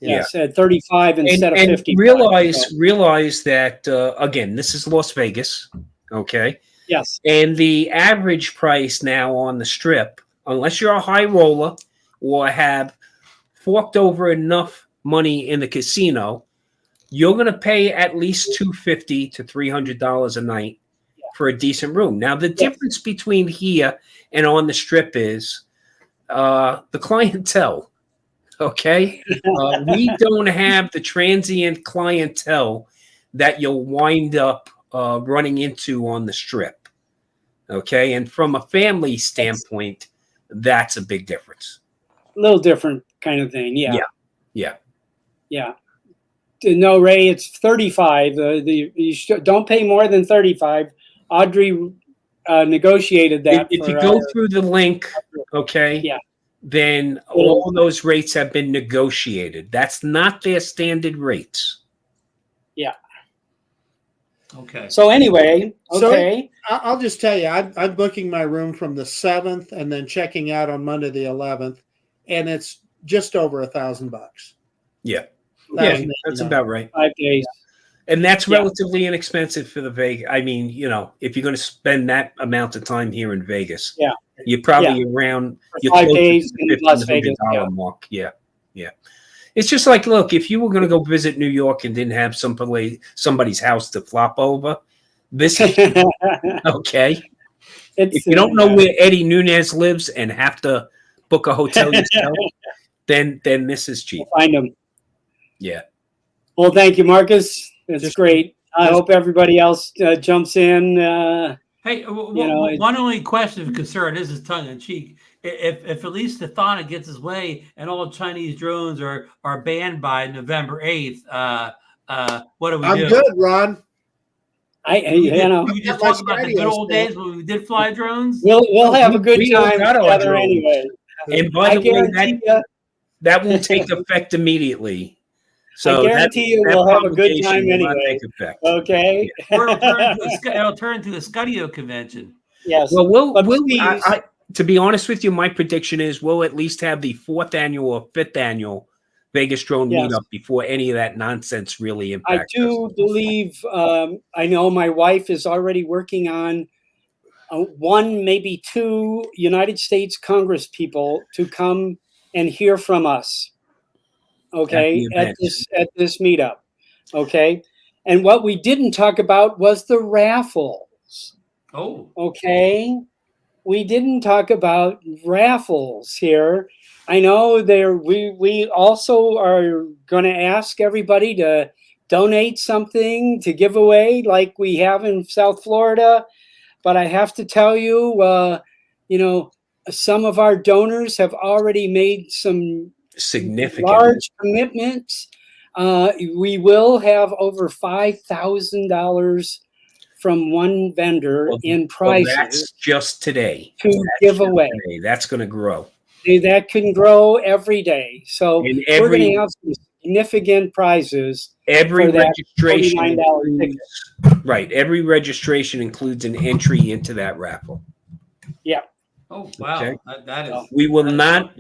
Yes, at 35 instead of 50.
Realize that again, this is Las Vegas, okay?
Yes.
And the average price now on the Strip, unless you're a high roller or have forked over enough money in the casino, you're going to pay at least $250 to $300 a night for a decent room. Now, the difference between here and on the Strip is the clientele. Okay, we don't have the transient clientele that you'll wind up running into on the Strip. Okay, and from a family standpoint, that's a big difference.
A little different kind of thing. Yeah. No, Ray, it's 35. Don't pay more than 35. Audrey negotiated that.
If you go through the link, then all those rates have been negotiated. That's not their standard rates.
Yeah.
Okay.
So anyway,
So I'll just tell you, I'm booking my room from the 7th and then checking out on Monday the 11th, and it's just over $1,000.
Yeah. That's about right.
5 days.
And that's relatively inexpensive for the Vegas. I mean, if you're going to spend that amount of time here in Vegas, you're probably around your
5 days in Las Vegas
mark. Yeah. It's just like, look, if you were going to go visit New York and didn't have somebody's house to flop over, this is okay. If you don't know where Eddie Nunez lives and have to book a hotel yourself, then this is cheap.
We'll find them.
Yeah.
Well, thank you, Marcus. It's great. I hope everybody else jumps in.
Hey, one only question of concern. This is tongue in cheek. If at least Thana gets his way and all Chinese drones are banned by November 8th, what do we do?
I'm good, Ron.
We just talked about the good old days when we did fly drones.
We'll have a good time together anyway.
And by the way, that won't take effect immediately. So
I guarantee you we'll have a good time anyway. Okay.
It'll turn into a Scudio convention.
Yes.
Well, to be honest with you, my prediction is we'll at least have the 4th annual or 5th annual Vegas Drone Meetup before any of that nonsense really impacts us.
I do believe, I know my wife is already working on 1, maybe 2 United States Congress people to come and hear from us. okay, at this meetup, okay. And what we didn't talk about was the raffles.
Oh,
okay. We didn't talk about raffles here. I know we also are going to ask everybody to donate something to give away like we have in South Florida. But I have to tell you, some of our donors have already made some
significant
large commitments. We will have over $5,000 from one vendor in prizes.
That's just today
to give away.
Today. That's going to grow.
That can grow every day. So we're going to have some significant prizes.
Every registration includes, right. Every registration includes an entry into that raffle.
Yeah.
Oh wow, okay. That is.
We will not.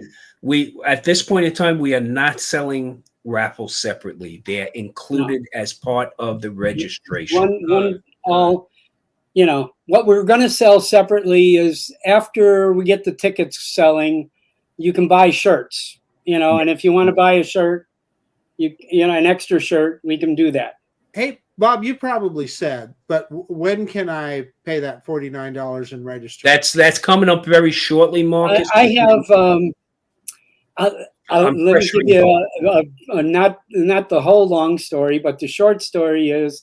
We at this point in time we are not selling raffles separately. They're included as part of the registration.
What we're going to sell separately is after we get the tickets selling, you can buy shirts. And if you want to buy a shirt, an extra shirt, we can do that.
Hey, Bob, you probably said, but when can I pay that $49 in registration?
That's coming up very shortly, Marcus.
I have. Let me give you not the whole long story, but the short story is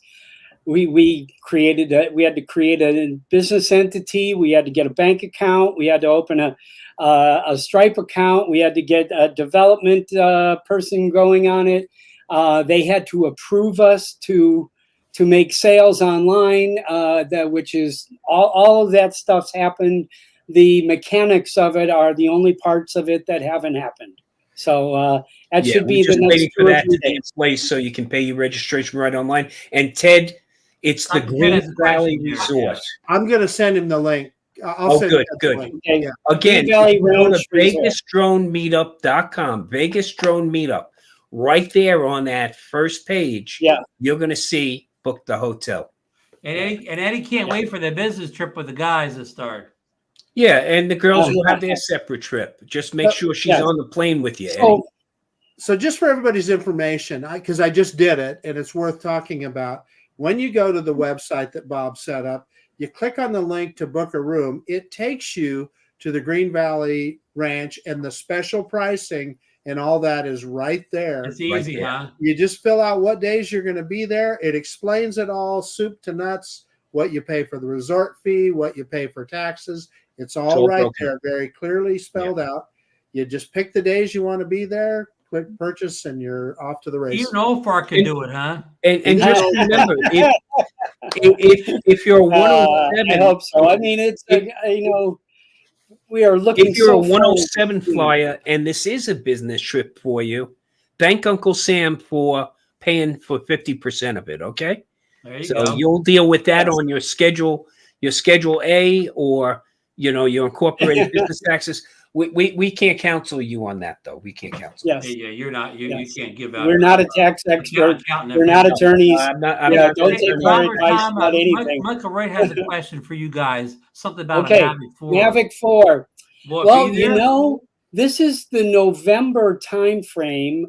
we had to create a business entity. We had to get a bank account. We had to open a Stripe account. We had to get a development person going on it. They had to approve us to make sales online, which is all of that stuff's happened. The mechanics of it are the only parts of it that haven't happened. So that should be the next
waiting for that to take place so you can pay your registration right online. And Ted, it's the Green Valley Resort.
I'm going to send him the link.
Good. Okay. Yeah. Again, go to VegasDroneMeetup.com. Vegas Drone Meetup. Right there on that first page, you're going to see book the hotel.
And Eddie can't wait for the business trip with the guys to start.
Yeah, and the girls will have their separate trip. Just make sure she's on the plane with you, Eddie.
So just for everybody's information, because I just did it, and it's worth talking about, when you go to the website that Bob set up, you click on the link to book a room. It takes you to the Green Valley Ranch, and the special pricing and all that is right there.
It's easy, huh?
You just fill out what days you're going to be there. It explains it all, soup to nuts, what you pay for the resort fee, what you pay for taxes. It's all right there, very clearly spelled out. You just pick the days you want to be there, click purchase, and you're off to the races.
Even OFAR can do it, huh?
And just remember, if you're a 107,
I hope so. I mean, it's we are looking.
If you're a 107 flyer and this is a business trip for you, thank Uncle Sam for paying for 50% of it. Okay, so you'll deal with that on your schedule A, or your incorporated business taxes. We can't counsel you on that, though. We can't counsel.
Yes.
Yeah, you're not. You can't give out.
We're not a tax expert. We're not attorneys. Don't take our advice about anything.
Michael Wright has a question for you guys. Something about
Mavic 4. Mavic 4. Well, this is the November time frame.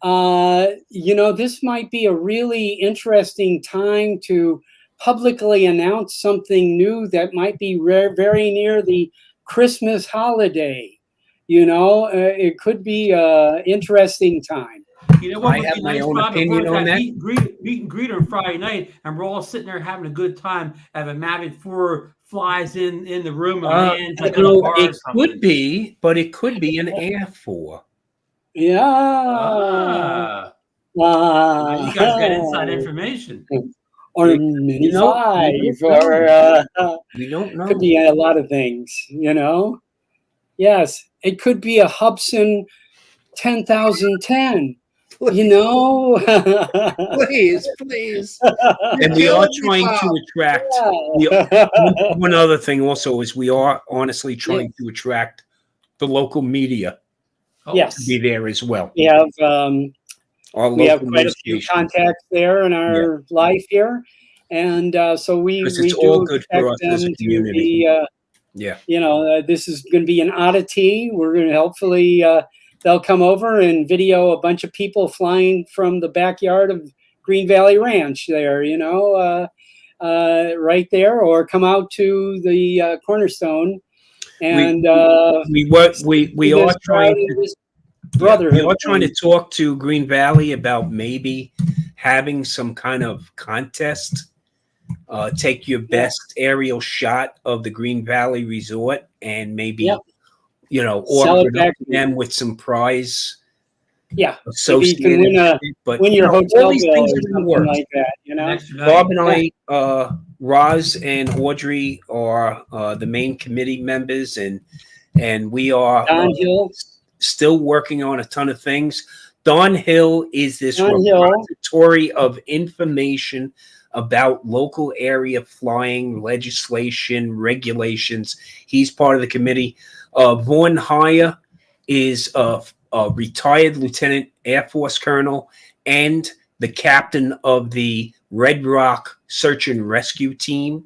This might be a really interesting time to publicly announce something new that might be very near the Christmas holiday. It could be an interesting time.
You know what?
I have my own opinion on that.
Meet and greet on Friday night, and we're all sitting there having a good time. Have a Mavic 4 flies in the room. And
it could be, but it could be an Air 4.
Yeah.
You guys got inside information.
Or Mini 5, or
we don't know.
Could be a lot of things, Yes, it could be a Hubsan 10,010.
Please.
And we are trying to attract. One other thing also is we are honestly trying to attract the local media.
Yes,
to be there as well.
We have quite a few contacts there in our life here, and so we
all good for us as a community.
This is going to be an oddity. We're going to hopefully they'll come over and video a bunch of people flying from the backyard of Green Valley Ranch there, right there, or come out to the Cornerstone. And
we are trying to
brotherhood.
We are trying to talk to Green Valley about maybe having some kind of contest. Take your best aerial shot of the Green Valley Resort and maybe offer it up to them with some prize.
Yeah,
associated.
You can win your hotel bill or something like that.
Bob and I, Roz and Audrey are the main committee members, and we are
Don Hill.
Still working on a ton of things. Don Hill is this repository of information about local area flying legislation, regulations. He's part of the committee. Vaughn Heyer is a retired Lieutenant Air Force Colonel and the captain of the Red Rock Search and Rescue Team,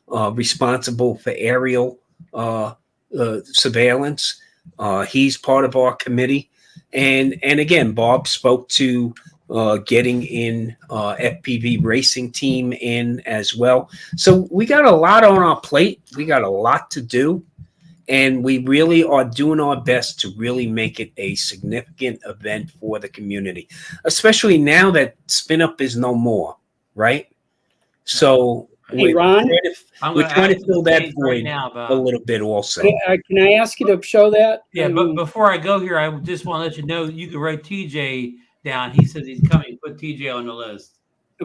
responsible for aerial surveillance. He's part of our committee. And again, Bob spoke to getting in FPV racing team in as well. So we got a lot on our plate. We got a lot to do. And we really are doing our best to really make it a significant event for the community, especially now that Spin Up is no more, right? So
hey, Ron,
we're trying to fill that void a little bit also.
Can I ask you to show that?
Yeah, but before I go here, I just want to let you know you can write TJ down. He says he's coming. Put TJ on the list.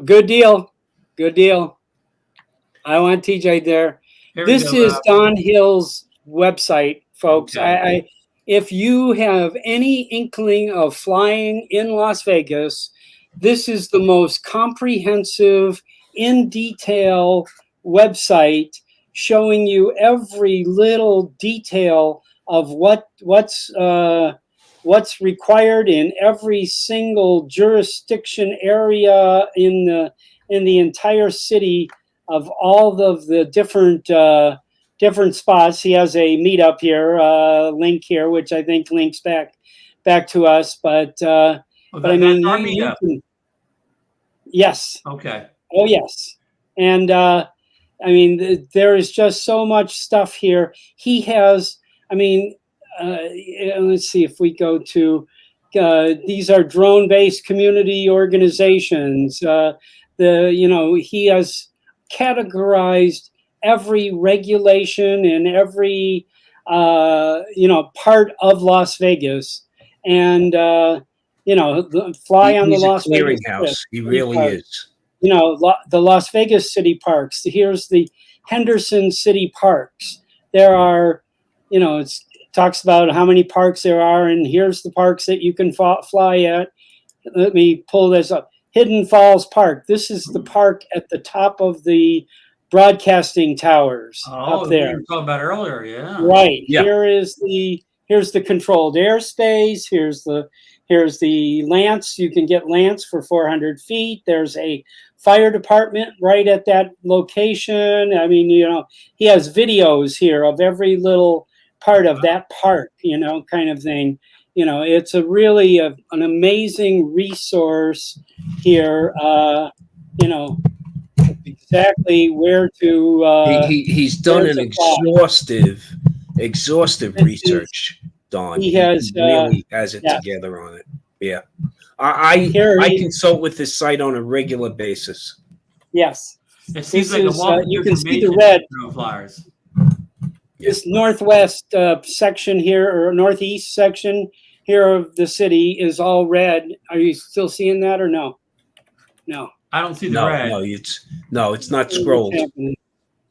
Good deal. Good deal. I want TJ there. This is Don Hill's website, folks. Okay. If you have any inkling of flying in Las Vegas, this is the most comprehensive, in detail website showing you every little detail of what's required in every single jurisdiction area in the entire city of all of the different spots. He has a Meetup here, link here, which I think links back to us. But I mean, you can, yes.
Okay.
Oh yes, and I mean, there is just so much stuff here. He has. I mean, let's see if we go to. These are drone-based community organizations. He has categorized every regulation in every part of Las Vegas, and fly on the Las Vegas
clearinghouse. He really is.
The Las Vegas city parks. Here's the Henderson city parks. There are, it talks about how many parks there are, and here's the parks that you can fly at. Let me pull this up. Hidden Falls Park. This is the park at the top of the broadcasting towers up there.
We were talking about earlier, yeah.
Right. Yeah. Here's the controlled airspace. Here's the Lance. You can get Lance for 400 feet. There's a fire department right at that location. I mean, he has videos here of every little part of that park, kind of thing. It's a really an amazing resource here. Exactly where to.
He's done an exhaustive research, Don.
He
really has it together on it. Yeah, I consult with this site on a regular basis.
Yes,
it seems like
you can see the red
flyers.
This northwest section here, or northeast section here of the city, is all red. Are you still seeing that or no? No.
I don't see the red.
No, it's not scrolled.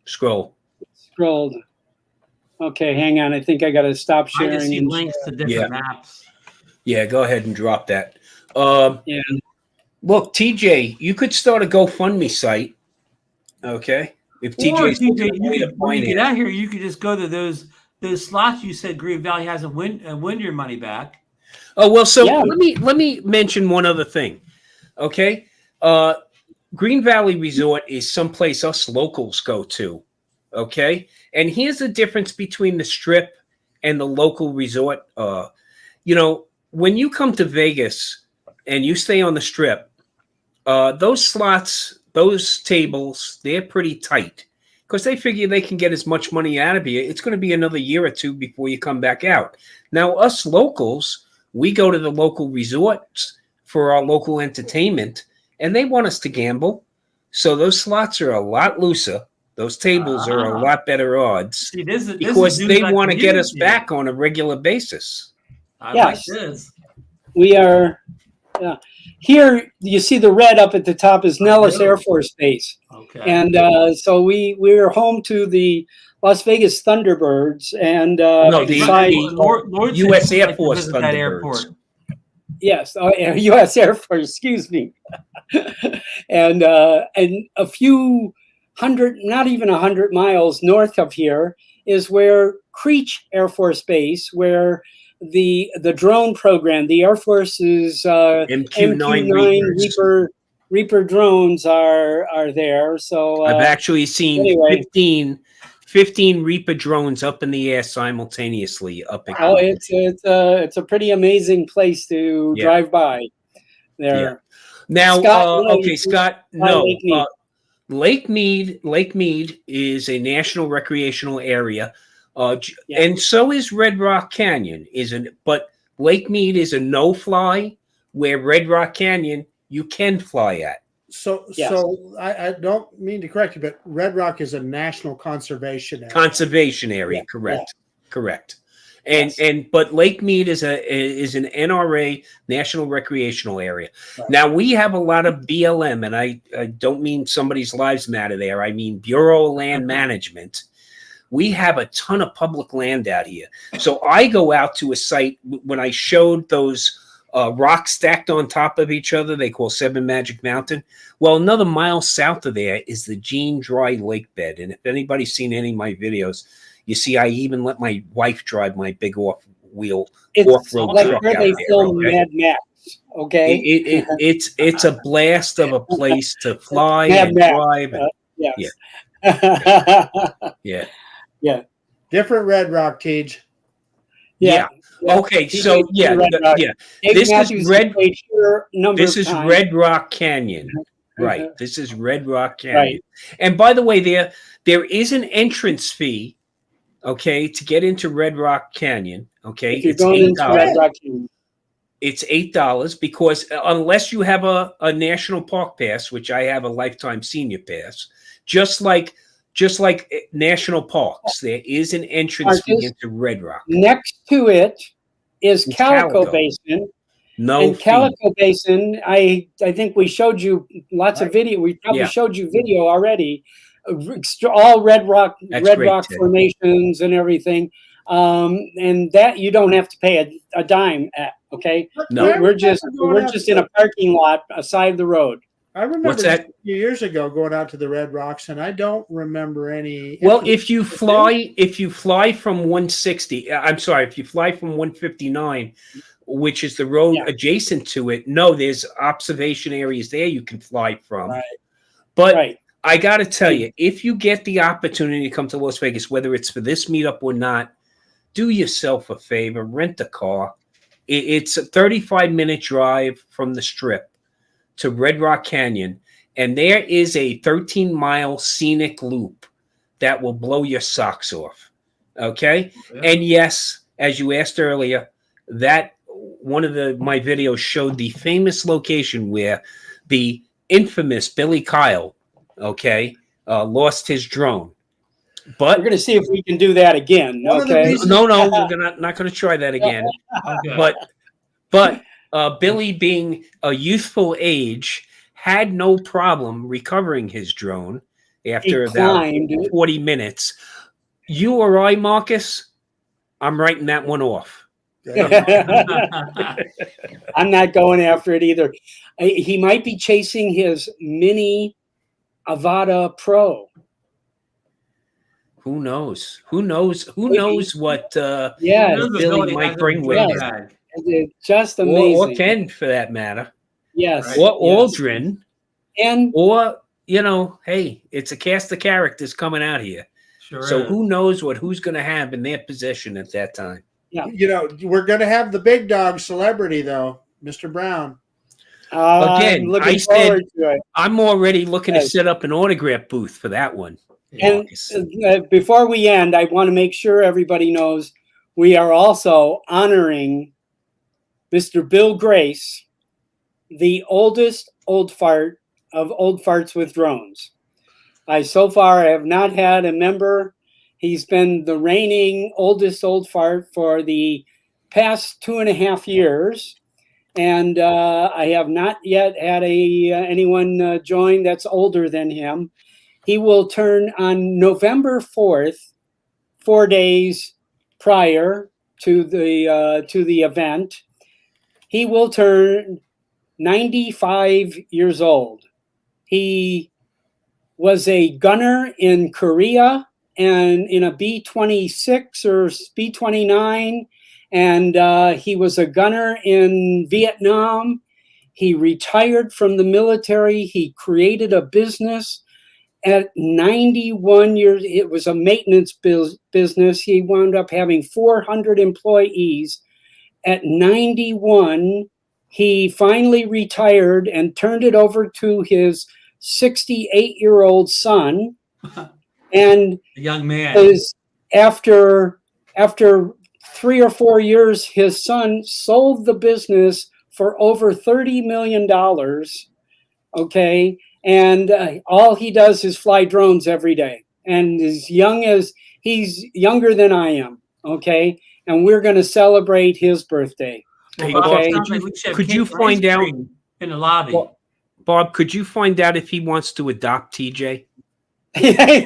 Scrolled. Okay, hang on. I think I got to stop sharing.
I just see links to different maps.
Yeah, go ahead and drop that. Look, TJ, you could start a GoFundMe site. Okay, if TJ,
when you get out here, you could just go to those slots you said Green Valley hasn't win your money back.
Oh well, so let me mention one other thing. Okay. Green Valley Resort is someplace us locals go to, okay? And here's the difference between the Strip and the local resort. when you come to Vegas and you stay on the Strip, those slots, those tables, they're pretty tight because they figure they can get as much money out of you. It's going to be another year or two before you come back out. Now, us locals, we go to the local resorts for our local entertainment, and they want us to gamble. So those slots are a lot looser. Those tables are a lot better odds.
See, this
because
is
they
like
want to get us
music.
back on a regular basis.
I
Yes.
like this.
We are here. You see the red up at the top is Nellis Air Force Base,
Okay.
and so we're home to the Las Vegas Thunderbirds, and
No, the
Lord
U.S.
said he'd
Air
like to
Force
visit that
Thunderbirds.
airport.
yes, U.S. Air Force. Excuse me, and a few hundred, not even 100 miles north of here is where Creech Air Force Base, where the drone program, the Air Force's MQ-9 Reaper drones are there. So
I've actually seen
anyway.
15 Reaper drones up in the air simultaneously.
It's a pretty amazing place to drive by there.
Yeah. Now,
Scott,
Scott, no. Lake Mead is a national recreational area, and so is Red Rock Canyon. But Lake Mead is a no-fly, where Red Rock Canyon you can fly at.
So I don't mean to correct you, but Red Rock is a national conservation area.
Conservation area, correct. But Lake Mead is an NRA, national recreational area. Right. Now we have a lot of BLM, and I don't mean somebody's lives matter there. I mean Bureau of Land Management. We have a ton of public land out here. So I go out to a site when I showed those rocks stacked on top of each other. They call Seven Magic Mountain. Well, another mile south of there is the Gene Dry Lake Bed, and if anybody's seen any of my videos. You see, I even let my wife drive my big off-wheel off-road
like
truck
where
out
they
there.
film Mad Max. Okay,
it's a blast of a place to fly and drive.
Yeah. Different Red Rock, Tej.
Yeah. Okay. So This is Red Rock Canyon. Right. This is Red Rock Canyon. Right. And by the way, there is an entrance fee. Okay, to get into Red Rock Canyon, okay, it's $8. It's $8 because unless you have a national park pass, which I have a lifetime senior pass, just like national parks, there is an entrance fee into Red Rock.
Next to it is Calico Basin.
No fee.
Calico Basin, I think we showed you lots of video. We probably showed you video already. All red rock formations and everything, and that you don't have to pay a dime at. Okay,
no,
we're just in a parking lot aside the road.
I remember a few years ago going out to the Red Rocks, and I don't remember any.
Well, if you fly from 160, I'm sorry, if you fly from 159, which is the road adjacent to it, no, there's observation areas there you can fly from.
Right.
But I got to tell you, if you get the opportunity to come to Las Vegas, whether it's for this meetup or not, do yourself a favor, rent a car. It's a 35-minute drive from the Strip to Red Rock Canyon, and there is a 13-mile scenic loop that will blow your socks off. Okay? And yes, as you asked earlier, that one of my videos showed the famous location where the infamous Billy Kyle lost his drone. But
we're going to see if we can do that again. Okay.
No, we're not going to try that again. But Billy, being a youthful age, had no problem recovering his drone after about 40 minutes. You or I, Marcus, I'm writing that one off.
I'm not going after it either. He might be chasing his mini Avata Pro.
Who knows? Who knows what Billy might bring with him?
It's just amazing.
Or Ken, for that matter.
Yes.
Or Aldrin.
Or
hey, it's a cast of characters coming out here.
Sure.
So who's going to have in their possession at that time?
You know, we're going to have the big dog celebrity though, Mr. Brown.
Again, I said I'm already looking to
Yes.
set up an autograph booth for that one.
And before we end, I want to make sure everybody knows we are also honoring Mr. Bill Grace, the oldest old fart of Old Farts with Drones. So far have not had a member. He's been the reigning oldest old fart for the past 2.5 years. And I have not yet had anyone join that's older than him. He will turn on November 4th, 4 days prior to the event. He will turn 95 years old. He was a gunner in Korea and in a B-26 or B-29. And he was a gunner in Vietnam. He retired from the military. He created a business at 91 years. It was a maintenance business. He wound up having 400 employees. At 91, he finally retired and turned it over to his 68-year-old son. And
a young man.
After 3 or 4 years, his son sold the business for over $30 million. Okay. And all he does is fly drones every day. And he's younger than I am. Okay. And we're going to celebrate his birthday.
Hey,
okay.
Bob, could you find out
in the lobby?
Bob, could you find out if he wants to adopt TJ?
Okay.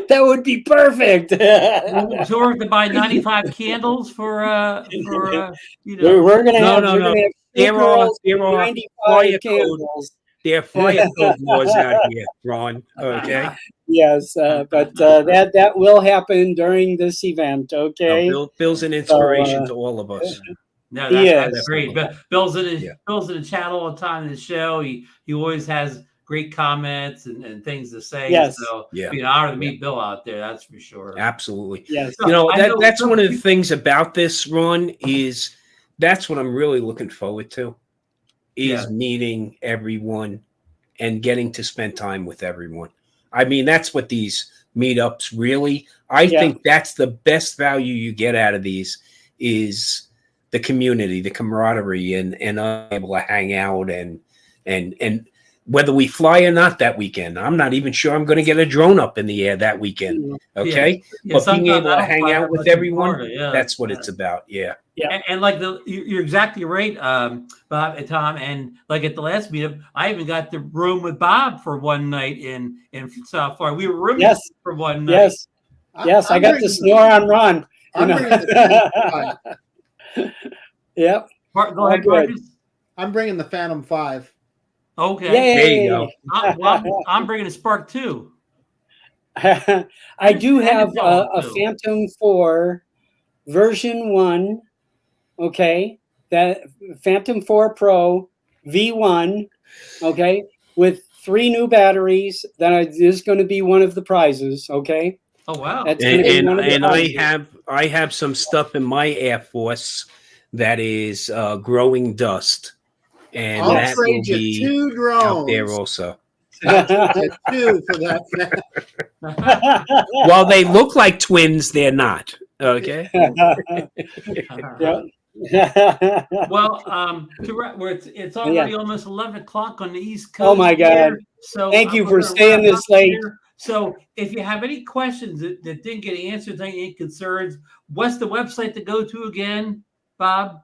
That would be perfect.
So we're going to buy 95 candles for you know.
We're going to have
no. There are
95 candles.
There are fire code laws out here, Ron. Okay.
Yes, but that will happen during this event. Okay.
No, Bill's an inspiration to all of us.
No, that's great. Bill's in the chat all the time in the show. He always has great comments and things to say.
Yes.
So it'd be an honor to meet Bill out there. That's for sure.
Absolutely.
Yes.
You know, that's one of the things about this, Ron, is that's what I'm really looking forward to, is meeting everyone and getting to spend time with everyone. I mean, that's what these meetups really, I think that's the best value you get out of these is the community, the camaraderie, and able to hang out and whether we fly or not that weekend. I'm not even sure I'm going to get a drone up in the air that weekend. Okay. But being able to hang out with everyone, that's what it's about. Yeah.
Yeah.
And like you're exactly right, Bob and Tom. And like at the last meetup, I even got the room with Bob for one night in South Florida. We were rooming for one night.
Yes. I got to snore on Ron. Yep.
Go ahead, Marcus.
I'm bringing the Phantom 5.
Okay.
Yay.
There you go.
I'm bringing a Spark 2.
I do have a Phantom 4 version 1. Okay. That Phantom 4 Pro V1. Okay. With 3 new batteries. That is going to be one of the prizes. Okay.
Oh, wow.
And I have some stuff in my Air Force that is growing dust. And
I'll
that
trade
will be
2 drones
out there also.
2 for that.
While they look like twins, they're not. Okay.
Well, it's already almost 11 o'clock on the East Coast.
Oh my God!
Here, so
thank you for staying this late.
So, if you have any questions that didn't get answered, any concerns, what's the website to go to again, Bob?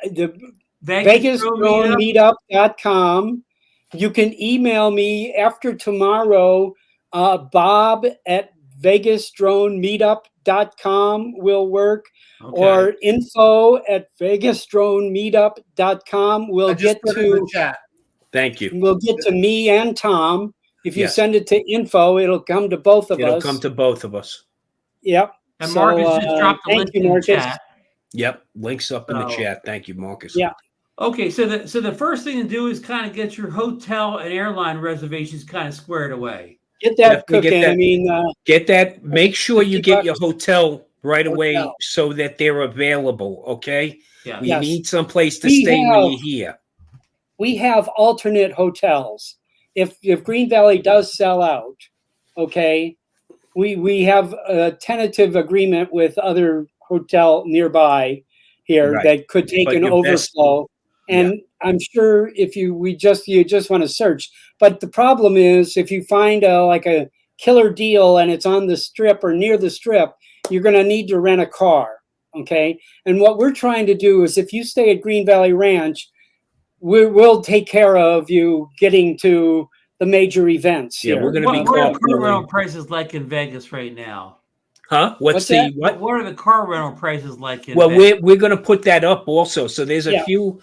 The VegasDroneMeetup.com. You can email me after tomorrow. Bob@VegasDroneMeetup.com will work, or info@VegasDroneMeetup.com will get to
chat.
Thank you.
We'll get to me and Tom. If you send it to info, it'll come to both of us.
It'll come to both of us.
Yep.
And Marcus just dropped the link in the chat.
Yep. Links up in the chat. Thank you, Marcus.
Yeah.
Okay, so the first thing to do is kind of get your hotel and airline reservations kind of squared away.
Get that cooking.
Get that. Make sure you get your hotel right away so that they're available. Okay.
Yeah.
You need some place to stay when you're here.
We have alternate hotels. If Green Valley does sell out, okay, we have a tentative agreement with other hotel nearby here that could take an overflow. And I'm sure if you just want to search, but the problem is if you find like a killer deal and it's on the strip or near the strip, you're going to need to rent a car. Okay. And what we're trying to do is if you stay at Green Valley Ranch, we'll take care of you getting to the major events.
Yeah, we're going to be.
What are the car rental prices like in Vegas right now?
Huh? What's the what?
What are the car rental prices like in?
Well,
Vegas?
we're going to put that up also. So there's a few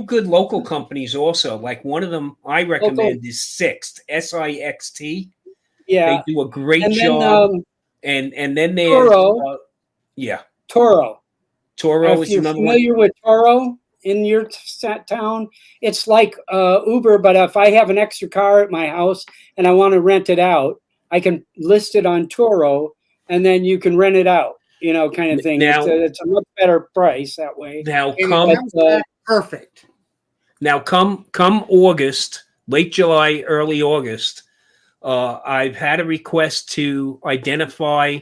good local companies also. Like one of them I recommend is Sixt, SIXT.
Yeah,
they do a great job. And then there's Toro. Toro is another one.
Familiar with Toro in your town? It's like Uber, but if I have an extra car at my house and I want to rent it out, I can list it on Toro, and then you can rent it out. Kind of thing.
Now,
it's a much better price that way.
Now,
perfect.
Now, come August, late July, early August, I've had a request to identify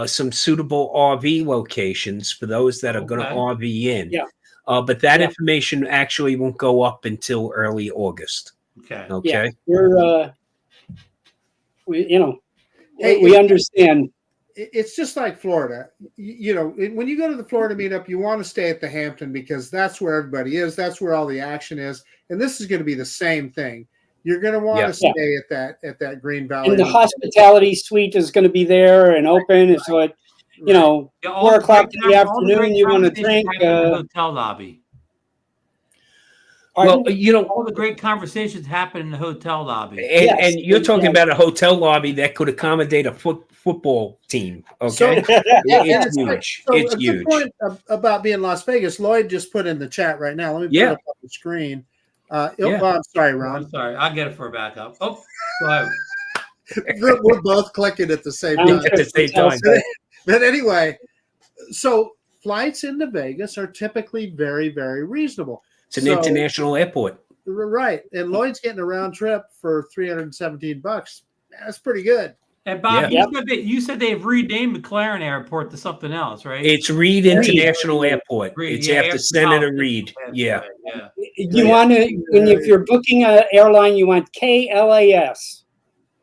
some suitable RV locations for those that are going to RV in.
Yeah.
But that information actually won't go up until early August.
Okay.
Okay.
Yeah, we understand.
It's just like Florida. When you go to the Florida meetup, you want to stay at the Hampton because that's where everybody is. That's where all the action is. And this is going to be the same thing. You're going to want to stay at that Green Valley.
And the hospitality suite is going to be and open. So it, 4 o'clock in the afternoon, you want to drink.
Hotel lobby.
Well,
all the great conversations happen in the hotel lobby.
And you're talking about a hotel lobby that could accommodate a football team. Okay. It's huge. It's huge.
Point about being Las Vegas, Lloyd just put in the chat right now. Let me put it up on the screen. I'm sorry, Ron.
I'm sorry. I'll get it for a backup. Oh, go ahead.
We're both clicking at the same time. But anyway, so flights into Vegas are typically very, very reasonable.
It's an international airport.
Right. And Lloyd's getting a round trip for $317. That's pretty good.
And Bob, you said they've renamed McLaren Airport to something else, right?
It's Reed International Airport. It's after Senator Reed. Yeah.
You want to, if you're booking an airline, you want KLAS.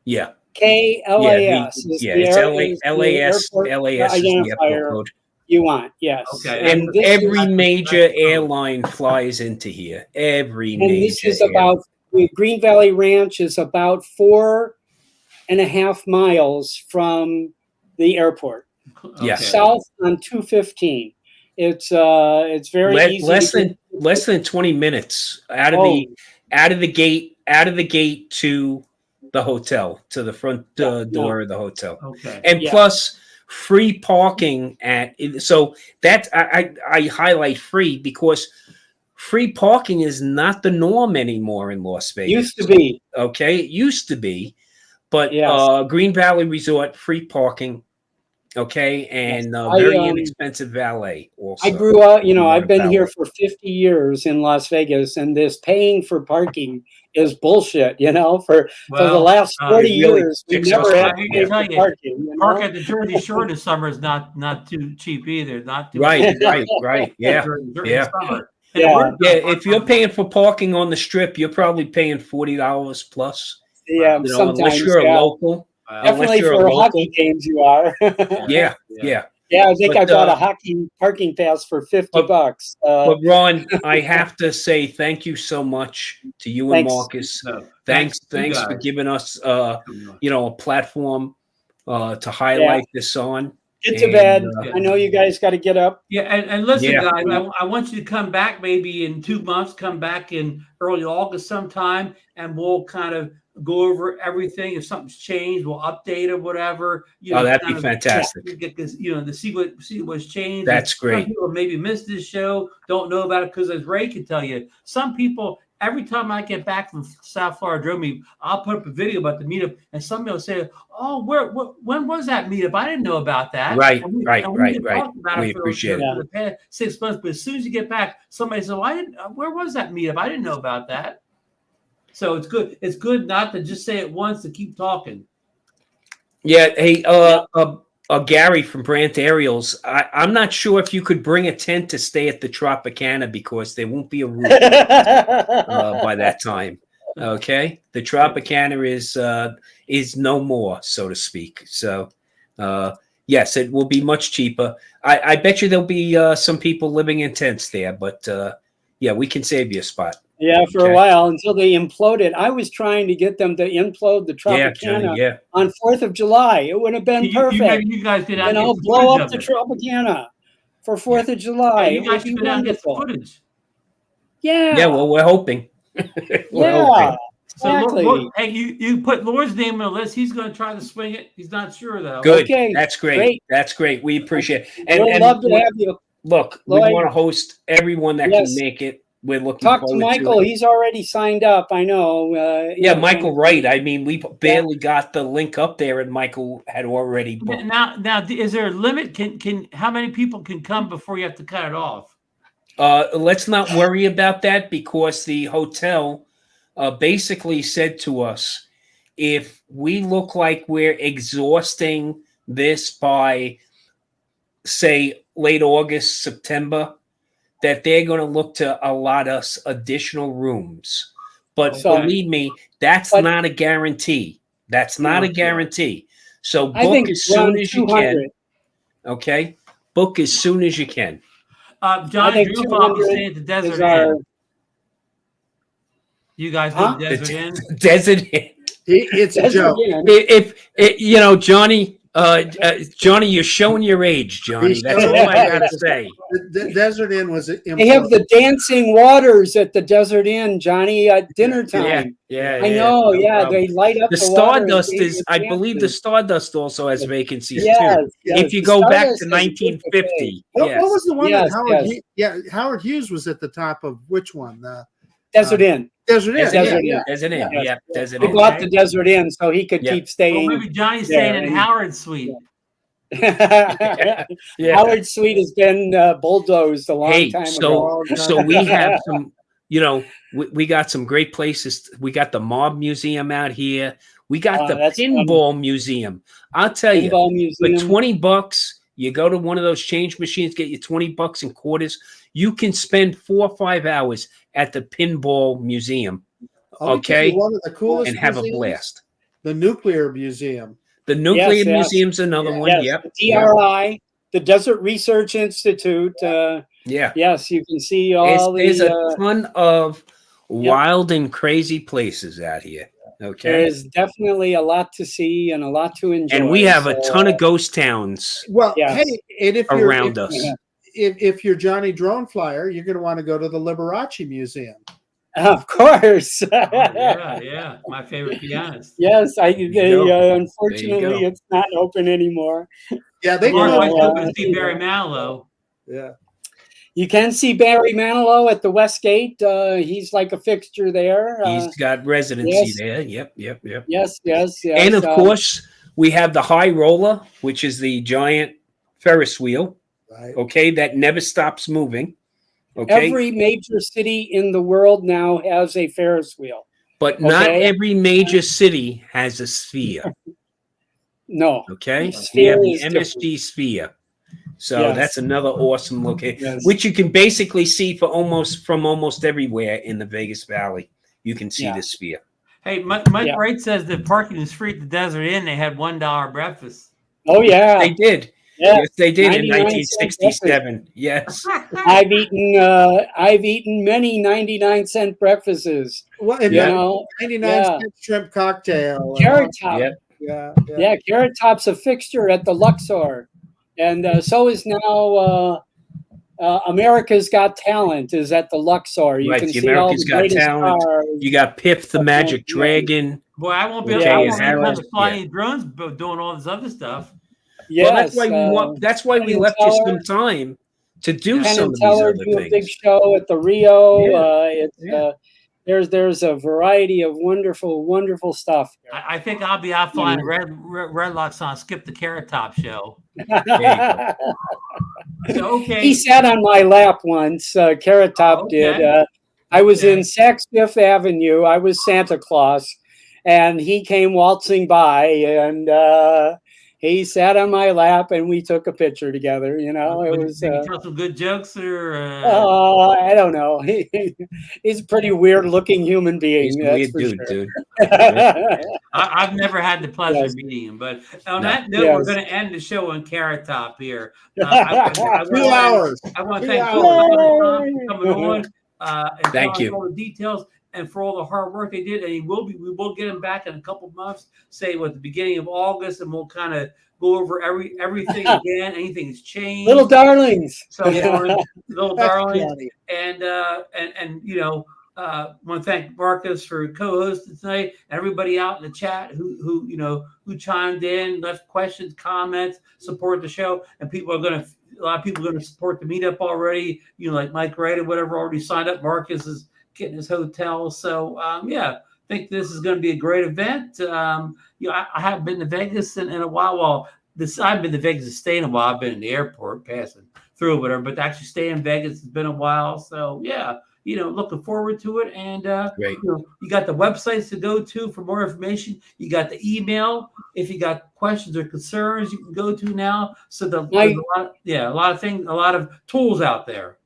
Yeah.
KLAS.
It's LAS is the airport code.
You want, yes.
Okay. And every major airline flies into here.
This is about, Green Valley Ranch is about 4.5 miles from the airport.
Yeah.
South on 215. It's very easy.
Less than 20 minutes out of the gate to the hotel, to the front door of the hotel.
Okay.
And plus free parking so that I highlight free because free parking is not the norm anymore in Las Vegas.
Used to be.
Okay. It used to be, but Green Valley Resort, free parking. Okay. And very inexpensive valet also.
I grew up, I've been here for 50 years in Las Vegas, and this paying for parking is bullshit, for the last 40 years. We've never had to pay for parking.
Park at the Jersey Shore this summer is not too cheap either. Not too
right. Yeah. If you're paying for parking on the strip, you're probably paying $40 plus.
Yeah, sometimes
unless you're a local.
Definitely for hockey games, you are.
Yeah.
I think I bought a hockey parking pass for $50.
But Ron, I have to say thank you so much to you and Marcus. Thanks for giving us a platform to highlight this on.
Get to bed. I know you guys got to get up.
Yeah, and listen, guys, I want you to come back maybe in 2 months. Come back in early August sometime, and we'll kind of go over everything. If something's changed, we'll update or whatever.
That'd be fantastic.
Get this, to see what's changed.
That's great.
Some people maybe missed this show, don't know about it because, as Ray can tell you, some people every time I get back from South Florida Drone Meet, I'll put up a video about the meetup, and somebody will say, "Oh, when was that meetup? I didn't know about that."
Right.
We
Appreciate
it for the past 6 months, but as soon as you get back, somebody says, "Well, where was that meetup? I didn't know about that." So it's good. It's good not to just say it once, to keep talking.
Yeah. Hey, Gary from Brant Aerials. I'm not sure if you could bring a tent to stay at the Tropicana because there won't be a roof by that time. Okay, the Tropicana is no more, so to speak. So, yes, it will be much cheaper. I bet you there'll be some people living in tents there, but yeah, we can save you a spot.
Yeah, for a while until they imploded. I was trying to get them to implode the Tropicana on 4th of July. It would have been perfect.
You guys did,
and I'll blow up the Tropicana for 4th of July.
You guys should get some footage.
Yeah.
Yeah, well, we're hoping.
We're hoping. Exactly.
So, hey, you put Lord's name on the list. He's going to try to swing it. He's not sure, though.
Good. Okay. That's great. That's great. We appreciate it. And
we'd love to have you.
Look, we want to host everyone that can make it. We're looking
Talk to Michael. He's already signed up. I know.
Michael Wright. I mean, we barely got the link up there, and Michael had already booked.
Now, is there a limit? Can how many people can come before you have to cut it off?
Let's not worry about that because the hotel basically said to us, if we look like we're exhausting this by, say, late August, September, that they're going to look to allot us additional rooms. But believe me, that's not a guarantee. That's not a guarantee. So book as soon as you can. Okay? Book as soon as you can.
John, you're probably staying at the Desert Inn. You guys do the Desert Inn?
Desert Inn.
It's a joke.
If Johnny, Johnny, you're showing your age, Johnny. That's all I gotta say.
The Desert Inn was.
They have the dancing waters at the Desert Inn, Johnny, at dinner time.
Yeah.
I know. Yeah, they light up
the Stardust is. I believe the Stardust also has vacancies too.
Yes,
if you go back to 1950.
What was the one that Howard? Howard Hughes was at the top of which one?
Desert Inn.
Desert Inn.
Desert Inn. Yeah. Desert
Inn. He bought the Desert Inn so he could keep staying.
Well, maybe Johnny's staying in Howard's suite.
Howard's suite has been bulldozed a long time ago.
So we have some, we got some great places. We got the Mob Museum out here. We got the Pinball Museum. I'll tell you, for $20, you go to one of those change machines, get you $20 in quarters. You can spend 4 or 5 hours at the Pinball Museum, okay?
One of the coolest
and have a blast.
The Nuclear Museum.
The Nuclear Museum's another one.
Yes. Yep. The DRI, the Desert Research Institute. Yes, you can see all
there's a ton of wild and crazy places out here. Okay,
there's definitely a lot to see and a lot to enjoy.
And we have a ton of ghost towns.
Well, hey, and
around us.
If you're Johnny Drone Flyer, you're going to want to go to the Liberace Museum.
Of course.
Yeah. My favorite pianist.
Yes, unfortunately, it's not open anymore.
Yeah, they
can see Barry Manilow.
Yeah.
You can see Barry Manilow at the Westgate. He's like a fixture there.
He's got residency there. Yep.
Yes.
And of course, we have the High Roller, which is the giant Ferris wheel.
Right.
Okay, that never stops moving. Okay.
Every major city in the world now has a Ferris wheel.
But not every major city has a sphere.
No.
Okay. We have the MSG sphere. So that's another awesome location, which you can basically see from almost everywhere in the Vegas Valley. You can see the sphere.
Hey, Mike Wright says that parking is free at the Desert Inn. They had $1 breakfast.
Oh yeah,
they did. Yes, they did in 1967. Yes,
I've eaten many 99-cent breakfasts.
Well, 99-cent shrimp cocktail.
Carrot Top. Yeah, Carrot Top's a fixture at the Luxor, and so is now America's Got Talent is at the Luxor. You can see all the greatest
Talent. Stars. You got Piff the Magic Dragon.
Boy, I won't be able to fly any drones, but doing all this other stuff.
Yes,
well, that's why we left you some time to do some of these other things.
A big show at the Rio. there's a variety of wonderful stuff.
I think I'll be out flying Red Locks on Skip the Carrot Top show. So, okay.
He sat on my lap once. Carrot Top did. I was in Saks Fifth Avenue. I was Santa Claus, and he came waltzing by, and he sat on my lap, and we took a picture together. You know, it was.
Did you tell some good jokes, or?
I don't know. He's a pretty weird-looking human being.
He's a weird dude, dude.
I've never had the pleasure of meeting him, but on that note, we're going to end the show on Carrot Top here.
2 hours.
I want to thank Tom for coming on. And
thank you.
All the details and for all the hard work they did. And we will get him back in a couple months, say at the beginning of August, and we'll kind of go over everything again. Anything's changed.
Little darlings.
So little darlings. And you know, want to thank Marcus for co-hosting tonight. Everybody out in the chat who chimed in, left questions, comments, support the show, and a lot of people are going to support the meetup already. You know, like Mike Wright or whatever already signed up. Marcus is getting his hotel. So I think this is going to be a great event. I haven't been to Vegas in a while. I've been to Vegas to stay in a while. I've been in the airport passing through whatever, but to actually stay in Vegas has been a while. So looking forward to it. And you got the websites to go to for more information. You got the email. If you got questions or concerns, you can go to now. So there's a lot of things, a lot of tools out there.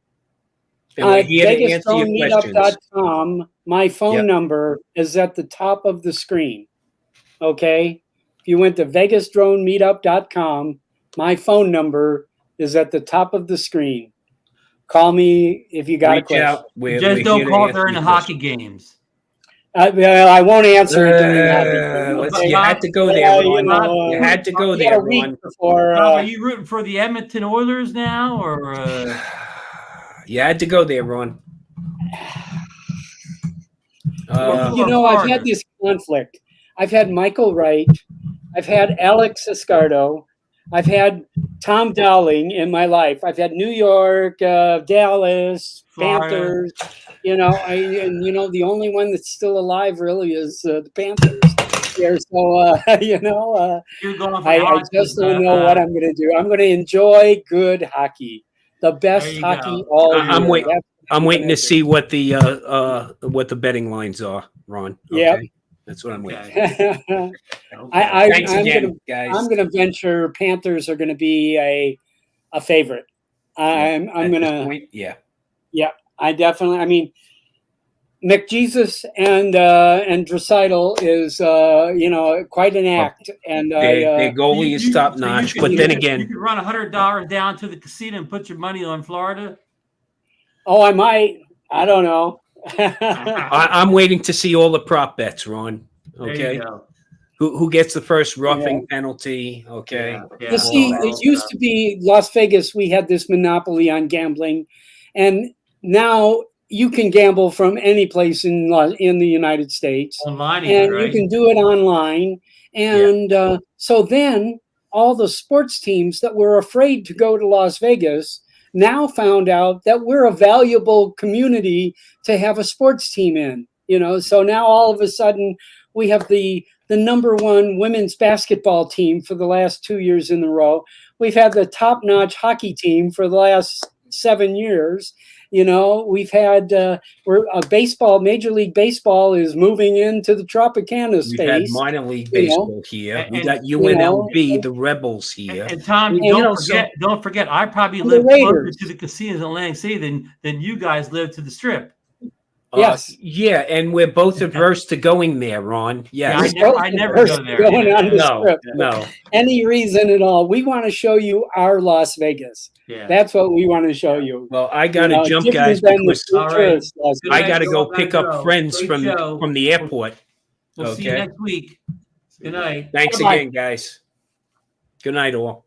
VegasDroneMeetup.com. My phone number is at the top of the screen. Okay. If you went to VegasDroneMeetup.com, my phone number is at the top of the screen. Call me if you got a question.
Just don't call during the hockey games.
I won't answer it during that.
You had to go there, Ron. You had to go there, Ron.
Are you rooting for the Edmonton Oilers now, or?
You had to go there, Ron.
I've had this conflict. I've had Michael Wright. I've had Alex Escardo. I've had Tom Dowling in my life. I've had New York, Dallas, Florida. Panthers. The only one that's still alive really is the Panthers. Here, so I just don't know what I'm going to do. I'm going to enjoy good hockey, the best hockey all year.
I'm waiting to see what the betting lines are, Ron. Okay?
Yeah.
That's what I'm waiting.
Thanks again, guys. I'm going to venture Panthers are going to be a favorite. I'm going to. Yeah. I definitely. I mean, McJesus and Dreisaitl is quite an act, and
their goalie is top notch. But then again,
you could run $100 down to the casino and put your money on Florida.
Oh, I might. I don't know.
I'm waiting to see all the prop bets, Ron. Okay, who gets the first roughing penalty? Okay.
You see, it used to be Las Vegas. We had this monopoly on gambling, and now you can gamble from any place in the United States
online,
and you can do it online. And so then all the sports teams that were afraid to go to Las Vegas now found out that we're a valuable community to have a sports team in, so now all of a sudden we have the number one women's basketball team for the last 2 years in a row. We've had the top-notch hockey team for the last 7 years. We've had baseball. Major League Baseball is moving into the Tropicana space.
We've had minor league baseball here. We got UNLV, the Rebels here.
And Tom, don't forget. I probably live closer to the casinos in Atlantic City than you guys live to the Strip.
Yes.
And we're both averse to going there, Ron. Yes.
Yeah, I never go there.
No.
Any reason at all. We want to show you our Las Vegas. Yeah. That's what we want to show you.
Well, I got to jump, guys, because I got to go pick up friends from the airport.
We'll see you next week. Good night.
Thanks again, guys. Good night, all.